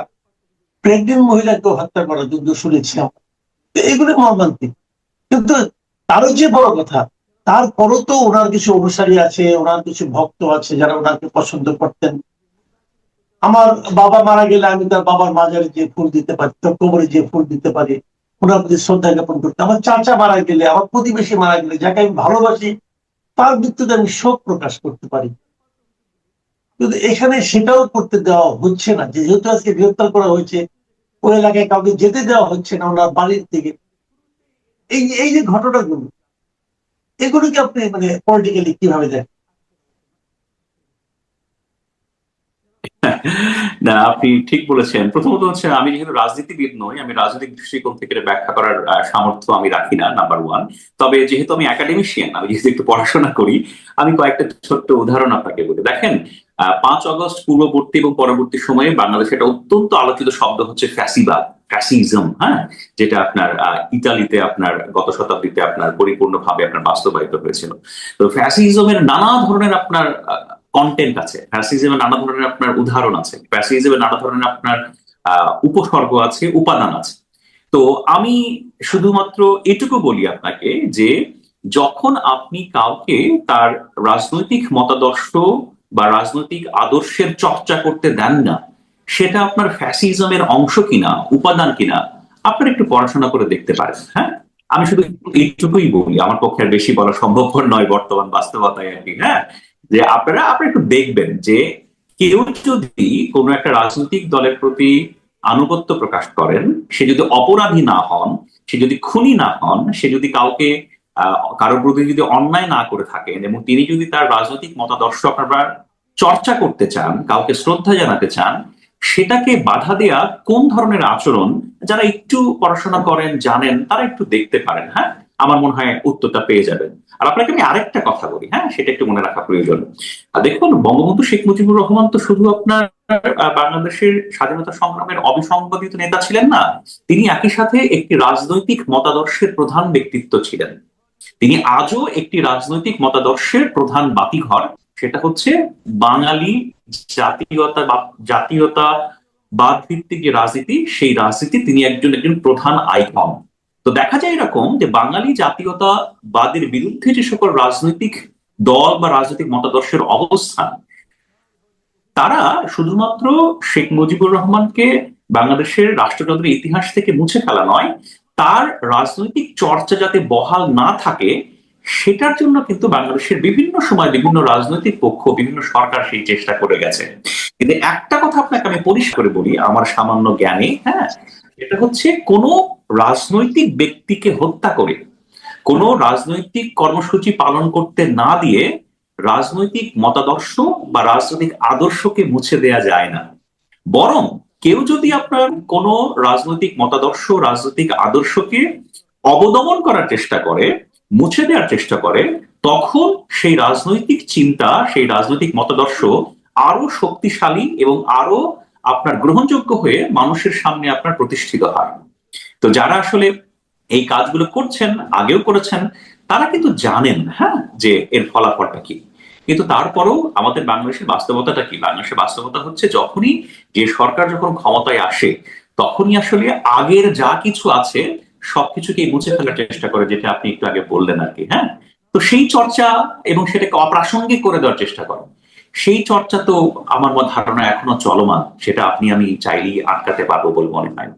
প্রেগনেন্ট মহিলাকেও হত্যা করা যুদ্ধ শুনেছিলাম, এগুলো মর্মান্তিক। কিন্তু তারও যে বড় কথা, তারপরও তো ওনার কিছু অনুসারী আছে, ওনার কিছু ভক্ত আছে যারা ওনাকে পছন্দ করতেন। আমার বাবা মারা গেলে আমি তার বাবার মাজারে যে ফুল দিতে পারি, তার কবরে যে ফুল দিতে পারি, ওনার প্রতি শ্রদ্ধা জ্ঞাপন করতে। আমার চাচা মারা গেলে, আমার প্রতিবেশী মারা গেলে, যাকে আমি ভালোবাসি, তার মৃত্যুতে আমি শোক প্রকাশ করতে পারি। কিন্তু এখানে সেটাও করতে দেওয়া হচ্ছে না, যেহেতু আজকে গ্রেফতার করা হয়েছে, ওই এলাকায় কাউকে যেতে দেওয়া হচ্ছে না ওনার বাড়ির থেকে। এই যে ঘটনাগুলো, এগুলোকে আপনি মানে পলিটিক্যালি কিভাবে দেখেন? না, আপনি ঠিক বলেছেন। প্রথমত হচ্ছে, আমি যেহেতু রাজনীতিবিদ নই, আমি রাজনৈতিক দৃষ্টিকোণ থেকে এটা ব্যাখ্যা করার সামর্থ্য আমি রাখি না, নাম্বার ওয়ান। তবে যেহেতু আমি একাডেমিশিয়ান, আমি যেহেতু একটু পড়াশোনা করি, আমি কয়েকটা ছোট্ট উদাহরণ আপনাকে বলি। দেখেন, 5 আগস্ট পূর্ববর্তী এবং পরবর্তী সময়ে বাংলাদেশে একটা অত্যন্ত আলোচিত শব্দ হচ্ছে ফ্যাসিবাদ, ফ্যাসিজম, হ্যাঁ, যেটা আপনার ইতালিতে আপনার গত শতাব্দীতে আপনার পরিপূর্ণভাবে আপনার বাস্তবায়িত হয়েছিল। তো ফ্যাসিজমের নানা ধরনের আপনার কন্টেন্ট আছে, ফ্যাসিজমের নানা ধরনের আপনার উদাহরণ আছে, ফ্যাসিজমের নানা ধরনের আপনার উপসর্গ আছে, উপাদান আছে। তো আমি শুধুমাত্র এটুকু বলি আপনাকে যে যখন আপনি কাউকে তার রাজনৈতিক মতাদর্শ বা রাজনৈতিক আদর্শের চর্চা করতে দেন না, সেটা আপনার ফ্যাসিজমের অংশ কিনা, উপাদান কিনা, আপনার একটু পড়াশোনা করে দেখতে পারেন। হ্যাঁ, আমি শুধু এইটুকুই বলি, আমার পক্ষে আর বেশি বলা সম্ভবপর নয় বর্তমান বাস্তবতায় আর কি। হ্যাঁ, যে আপনারা একটু দেখবেন যে কেউ যদি কোনো একটা রাজনৈতিক দলের প্রতি আনুগত্য প্রকাশ করেন, সে যদি অপরাধী না হন, সে যদি খুনি না হন, সে যদি কাউকে কারোর প্রতি যদি অন্যায় না করে থাকেন, এবং তিনি যদি তার রাজনৈতিক মতাদর্শ আপনারা চর্চা করতে চান, কাউকে শ্রদ্ধা জানাতে চান, সেটাকে বাধা দেয়া কোন ধরনের আচরণ, যারা একটু পড়াশোনা করেন, জানেন, তারা একটু দেখতে পারেন। হ্যাঁ, আমার মনে হয় উত্তরটা পেয়ে যাবেন। আর আপনাকে আমি আরেকটা কথা বলি, হ্যাঁ, সেটা একটু মনে রাখা প্রয়োজন। দেখুন, বঙ্গবন্ধু শেখ মুজিবুর রহমান তো শুধু আপনার বাংলাদেশের স্বাধীনতা সংগ্রামের অবিসংবাদিত নেতা ছিলেন না, তিনি একই সাথে একটি রাজনৈতিক মতাদর্শের প্রধান ব্যক্তিত্ব ছিলেন। তিনি আজও একটি রাজনৈতিক মতাদর্শের প্রধান বাতিঘর, সেটা হচ্ছে বাঙালি জাতীয়তাবাদ ভিত্তিক যে রাজনীতি, সেই রাজনীতি তিনি একজন প্রধান আইকন। তো দেখা যায় এরকম যে বাঙালি জাতীয়তাবাদের বিরুদ্ধে যে সকল রাজনৈতিক দল বা রাজনৈতিক মতাদর্শের অবস্থান, তারা শুধুমাত্র শেখ মুজিবুর রহমানকে বাংলাদেশের রাষ্ট্রযন্ত্রের ইতিহাস থেকে মুছে ফেলা নয়, তার রাজনৈতিক চর্চা যাতে বহাল না থাকে, সেটার জন্য কিন্তু বাংলাদেশের বিভিন্ন সময় বিভিন্ন রাজনৈতিক পক্ষ, বিভিন্ন সরকার সেই চেষ্টা করে গেছে। কিন্তু একটা কথা আপনাকে আমি পরিষ্কার করে বলি আমার সামান্য জ্ঞানে, হ্যাঁ, এটা হচ্ছে কোন রাজনৈতিক ব্যক্তিকে হত্যা করে, কোন রাজনৈতিক কর্মসূচি পালন করতে না দিয়ে রাজনৈতিক মতাদর্শ বা রাজনৈতিক আদর্শকে মুছে দেয়া যায় না। বরং কেউ যদি আপনার কোন রাজনৈতিক মতাদর্শ, রাজনৈতিক আদর্শকে অবদমন করার চেষ্টা করে, মুছে দেওয়ার চেষ্টা করে, তখন সেই রাজনৈতিক চিন্তা, সেই রাজনৈতিক মতাদর্শ আরো শক্তিশালী এবং আরো আপনার গ্রহণযোগ্য হয়ে মানুষের সামনে আপনার প্রতিষ্ঠিত হয়। তো যারা আসলে এই কাজগুলো করছেন, আগেও করেছেন, তারা কিন্তু জানেন, হ্যাঁ, যে এর ফলাফলটা কি। কিন্তু তারপরেও আমাদের বাংলাদেশের বাস্তবতাটা কি? বাংলাদেশের বাস্তবতা হচ্ছে, যখনই যে সরকার যখন ক্ষমতায় আসে, তখনই আসলে আগের যা কিছু আছে সবকিছুকে মুছে ফেলার চেষ্টা করে, যেটা আপনি একটু আগে বললেন আর কি। হ্যাঁ, তো সেই চর্চা এবং সেটাকে অপ্রাসঙ্গিক করে দেওয়ার চেষ্টা করে, সেই চর্চা তো আমার ধারণা এখনো চলমান, সেটা আপনি আমি চাইলেই আটকাতে পারবো বলে মনে হয়।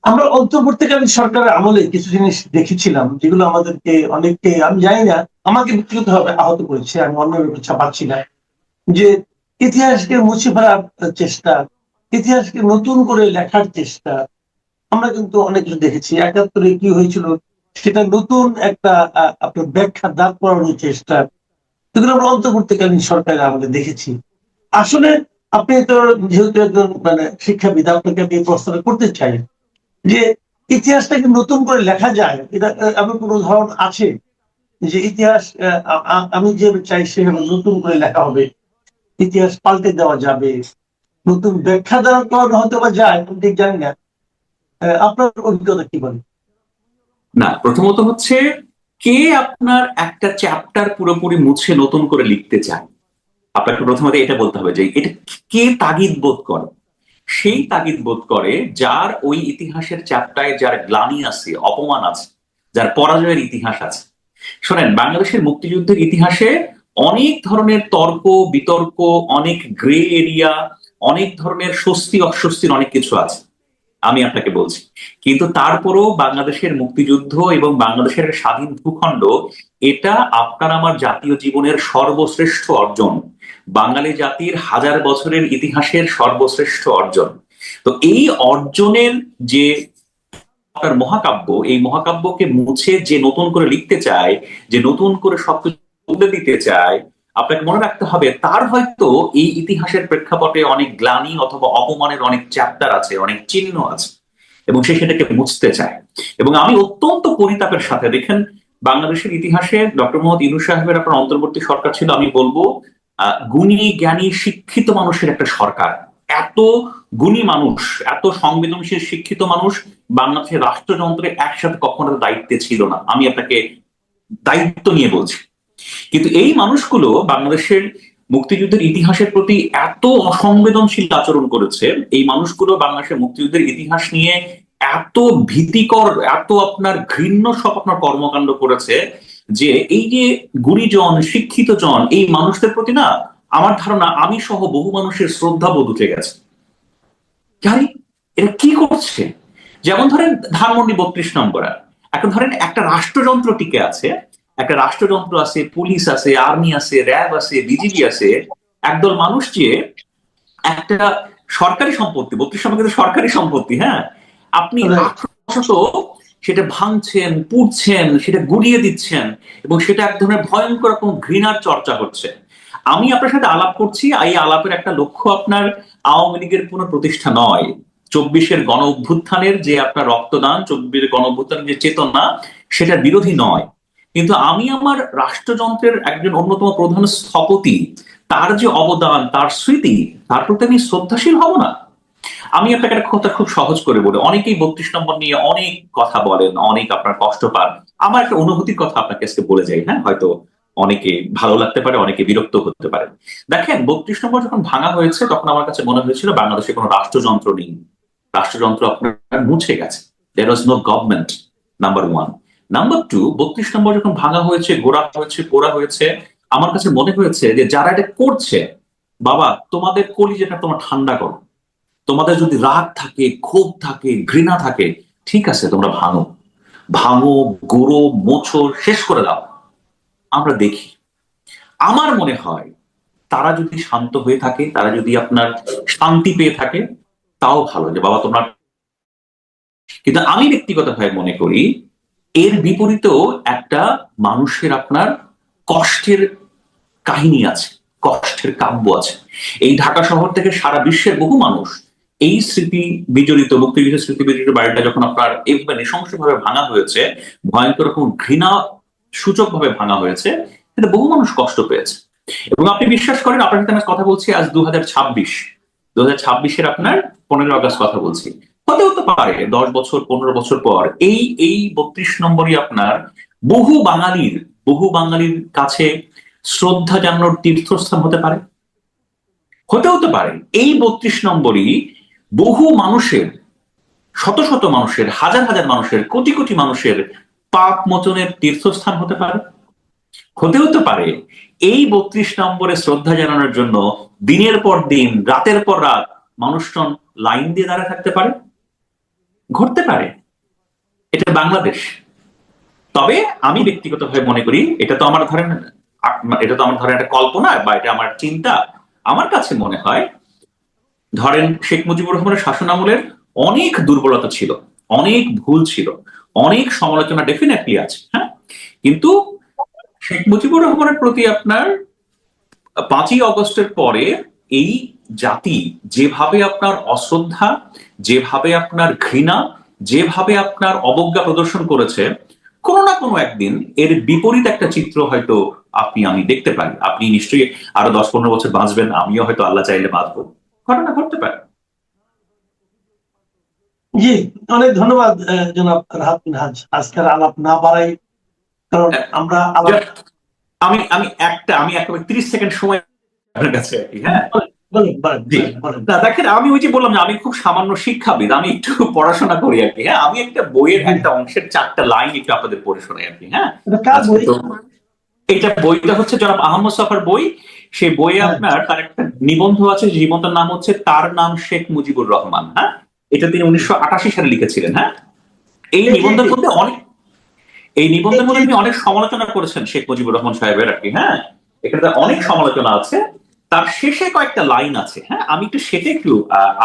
আমরা অন্তর্বর্তীকালীন সরকারের আমলে কিছু জিনিস দেখেছিলাম যেগুলো আমাদেরকে অনেককে, আমি জানি না, আমাকে ব্যক্তিগতভাবে আহত করেছে, আমি অন্যের ইচ্ছা পাচ্ছি না, যে ইতিহাসকে মুছে ফেলার চেষ্টা, ইতিহাসকে নতুন করে লেখার চেষ্টা। আমরা কিন্তু অনেক কিছু দেখেছি, ৭১ কি হয়েছিল সেটা নতুন একটা আপনার ব্যাখ্যা দাঁড় করানোর চেষ্টা। এগুলো আমরা অন্তর্বর্তীকালীন সরকারের আমলে দেখেছি। আসলে আপনি তো যেহেতু একজন মানে শিক্ষাবিদ, আপনাকে আমি এই প্রশ্ন করতে চাই যে ইতিহাসটাকে নতুন করে লেখা যায়, এটা এমন কোন উদাহরণ আছে যে ইতিহাস আমি যে চাই সেভাবে নতুন করে লেখা হবে, ইতিহাস পাল্টে দেওয়া যাবে, নতুন ব্যাখ্যা দেওয়া করানো হয়তো বা যায়, আমি ঠিক জানি না, আপনার অভিজ্ঞতা কি বলে? না, প্রথমত হচ্ছে কে আপনার একটা চ্যাপ্টার পুরোপুরি মুছে নতুন করে লিখতে চায়, আপনাকে প্রথমত এটা বলতে হবে যে এটা কে তাগিদ বোধ করে। সেই তাগিদ বোধ করে যার ওই ইতিহাসের চ্যাপ্টারে যার গ্লানি আছে, অপমান আছে, যার পরাজয়ের ইতিহাস আছে। শোনেন, বাংলাদেশের মুক্তিযুদ্ধের ইতিহাসে অনেক ধরনের তর্ক বিতর্ক, অনেক গ্রে এরিয়া, অনেক ধরনের স্বস্তি অস্বস্তির অনেক কিছু আছে, আমি আপনাকে বলছি। কিন্তু তারপরও বাংলাদেশের মুক্তিযুদ্ধ এবং বাংলাদেশের স্বাধীন ভূখণ্ড, এটা আপনার আমার জাতীয় জীবনের সর্বশ্রেষ্ঠ অর্জন, বাঙালি জাতির হাজার বছরের ইতিহাসের সর্বশ্রেষ্ঠ অর্জন। তো এই অর্জনের যে আপনার মহাকাব্য, এই মহাকাব্যকে মুছে যে নতুন করে লিখতে চায়, যে নতুন করে সবকিছু বদলে দিতে চায়, আপনাকে মনে রাখতে হবে তার হয়তো এই ইতিহাসের প্রেক্ষাপটে অনেক গ্লানি অথবা অপমানের অনেক চ্যাপ্টার আছে, অনেক চিহ্ন আছে, এবং সে সেটাকে মুছতে চায়। এবং আমি অত্যন্ত পরিতাপের সাথে, দেখেন, বাংলাদেশের ইতিহাসে ডক্টর মোহাম্মদ ইউনূস সাহেবের আপনার অন্তর্বর্তী সরকার ছিল, আমি বলবো গুণী জ্ঞানী শিক্ষিত মানুষের একটা সরকার। এত গুণী মানুষ, এত সংবেদনশীল শিক্ষিত মানুষ বাংলাদেশের রাষ্ট্রযন্ত্রে একসাথে কখনো দায়িত্বে ছিল না, আমি আপনাকে দায়িত্ব নিয়ে বলছি। কিন্তু এই মানুষগুলো বাংলাদেশের মুক্তিযুদ্ধের ইতিহাসের প্রতি এত অসংবেদনশীল আচরণ করেছে, এই মানুষগুলো বাংলাদেশের মুক্তিযুদ্ধের ইতিহাস নিয়ে এত ভীতিকর, এত আপনার ঘৃণ্য সব আপনার কর্মকাণ্ড করেছে, যে এই যে গুণীজন শিক্ষিত জন, এই মানুষদের প্রতি না, আমার ধারণা আমি সহ বহু মানুষের শ্রদ্ধাবোধ উঠে গেছে। জানি এটা কি করছে। যেমন ধরেন ধানমন্ডি 32 নম্বর, এখন ধরেন একটা রাষ্ট্রযন্ত্র টিকে আছে, একটা রাষ্ট্রযন্ত্র আছে, পুলিশ আছে, আর্মি আছে, র্যাব আছে, বিজিবি আছে, একদল মানুষ যে একটা সরকারি সম্পত্তি, 32 নম্বর কিন্তু সরকারি সম্পত্তি, হ্যাঁ, আপনি আক্রমণত সেটা ভাঙছেন, পুড়ছেন, সেটা গুড়িয়ে দিচ্ছেন, এবং সেটা এক ধরনের ভয়ঙ্কর রকম ঘৃণার চর্চা হচ্ছে। আমি আপনার সাথে আলাপ করছি, এই আলাপের একটা লক্ষ্য আপনার আওয়ামী লীগের পুনঃপ্রতিষ্ঠা নয়, 24-এর গণ অভ্যুত্থানের যে আপনার রক্তদান, 24-এর গণ অভ্যুত্থানের যে চেতনা, সেটা বিরোধী নয়। কিন্তু আমি আমার রাষ্ট্রযন্ত্রের একজন অন্যতম প্রধান স্থপতি, তার যে অবদান, তার স্মৃতি, তার প্রতি আমি শ্রদ্ধাশীল হব না? আমি আপনাকে একটা কথা খুব সহজ করে বলি, অনেকেই 32 নম্বর নিয়ে অনেক কথা বলেন, অনেক আপনার কষ্ট পান। আমার একটা অনুভূতির কথা আপনাকে আজকে বলে যাই, হ্যাঁ, হয়তো অনেকে ভালো লাগতে পারে, অনেকে বিরক্ত হতে পারে। দেখেন, 32 নম্বর যখন ভাঙা হয়েছে, তখন আমার কাছে মনে হয়েছিল বাংলাদেশে কোনো রাষ্ট্রযন্ত্র নেই, রাষ্ট্রযন্ত্র আপনার মুছে গেছে, there was no government, number 1। Number 2, 32 number যখন ভাঙা হয়েছে, গোড়া হয়েছে, পোড়া হয়েছে, আমার কাছে মনে হয়েছে যে যারা এটা করছে, বাবা, তোমাদের কলিজাটা তোমার ঠান্ডা করো, তোমাদের যদি রাগ থাকে, ক্ষোভ থাকে, ঘৃণা থাকে, ঠিক আছে, তোমরা ভাঙো, ভাঙো, গুঁড়ো, মোছো, শেষ করে দাও, আমরা দেখি। আমার মনে হয় তারা যদি শান্ত হয়ে থাকে, তারা যদি আপনার শান্তি পেয়ে থাকে, তাও ভালো, যে বাবা তোমরা। কিন্তু আমি ব্যক্তিগতভাবে মনে করি এর বিপরীতেও একটা মানুষের আপনার কষ্টের কাহিনী আছে, কষ্টের কাব্য আছে। এই ঢাকা শহর থেকে সারা বিশ্বের বহু মানুষ এই স্মৃতি বিজড়িত, মুক্তিযুদ্ধের স্মৃতি বিজড়িত বাড়িটা যখন আপনার এইভাবে নৃশংসভাবে ভাঙা হয়েছে, ভয়ঙ্কর রকম ঘৃণা সূচক ভাবে ভাঙা হয়েছে, কিন্তু বহু মানুষ কষ্ট পেয়েছে। এবং আপনি বিশ্বাস করেন, আপনার সাথে আমি কথা বলছি আজ 2026-এর আপনার 15 আগস্ট কথা বলছি, হতে হতে পারে 10 বছর 15 বছর পর এই 32 নম্বরই আপনার বহু বাঙালির কাছে শ্রদ্ধা জানানোর তীর্থস্থান হতে পারে, হতে পারে এই 32 নম্বরই বহু মানুষের, শত শত মানুষের, হাজার হাজার মানুষের, কোটি কোটি মানুষের পাপ মোচনের তীর্থস্থান হতে পারে, হতে পারে এই 32 নম্বরে শ্রদ্ধা জানানোর জন্য দিনের পর দিন, রাতের পর রাত মানুষজন লাইন দিয়ে দাঁড়ায় থাকতে পারে, ঘটতে পারে। এটা বাংলাদেশ। তবে আমি ব্যক্তিগতভাবে মনে করি, এটা তো আমার ধরেন একটা কল্পনা বা এটা আমার চিন্তা। আমার কাছে মনে হয়, ধরেন শেখ মুজিবুর রহমানের শাসন আমলের অনেক দুর্বলতা ছিল, অনেক ভুল ছিল, অনেক সমালোচনা ডেফিনেটলি আছে, হ্যাঁ, কিন্তু শেখ মুজিবুর রহমানের প্রতি আপনার 5ই অগস্টের পরে এই জাতি যেভাবে আপনার অশ্রদ্ধা, যেভাবে আপনার ঘৃণা, যেভাবে আপনার অবজ্ঞা প্রদর্শন করেছে, কোনো না কোনো একদিন এর বিপরীত একটা চিত্র হয়তো আপনি আমি দেখতে পারি। আপনি নিশ্চয়ই আরো 10-15 বছর বাঁচবেন, আমিও হয়তো আল্লাহ চাইলে বাঁচবো, ঘটনা ঘটতে পারে। জি, অনেক ধন্যবাদ জনাব রাহাত মিনহাজ। আজকের আলাপ না বাড়াই, কারণ আমরা আমি আমি একেবারে 30 সেকেন্ড সময় আপনার কাছে আর কি। হ্যাঁ, দেখেন, আমি ওই যে বললাম যে আমি খুব সামান্য শিক্ষাবিদ, আমি একটু পড়াশোনা করি আর কি। হ্যাঁ, আমি একটা বইয়ের একটা অংশের 4টা লাইন একটু আপনাদের পড়ে শোনাই আর কি। হ্যাঁ, এটা বইটা হচ্ছে জনাব আহমদ ছফার বই। সেই বইয়ে আপনার তার একটা নিবন্ধ আছে, নিবন্ধের নাম হচ্ছে তার নাম শেখ মুজিবুর রহমান। হ্যাঁ, এটা তিনি 1988 সালে লিখেছিলেন। হ্যাঁ, এই নিবন্ধের মধ্যে তিনি অনেক সমালোচনা করেছেন শেখ মুজিবুর রহমান সাহেবের আর কি। হ্যাঁ, এখানে অনেক সমালোচনা আছে, তার শেষে কয়েকটা লাইন আছে। হ্যাঁ, আমি একটু সেটা একটু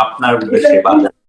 আপনার উদ্দেশ্যে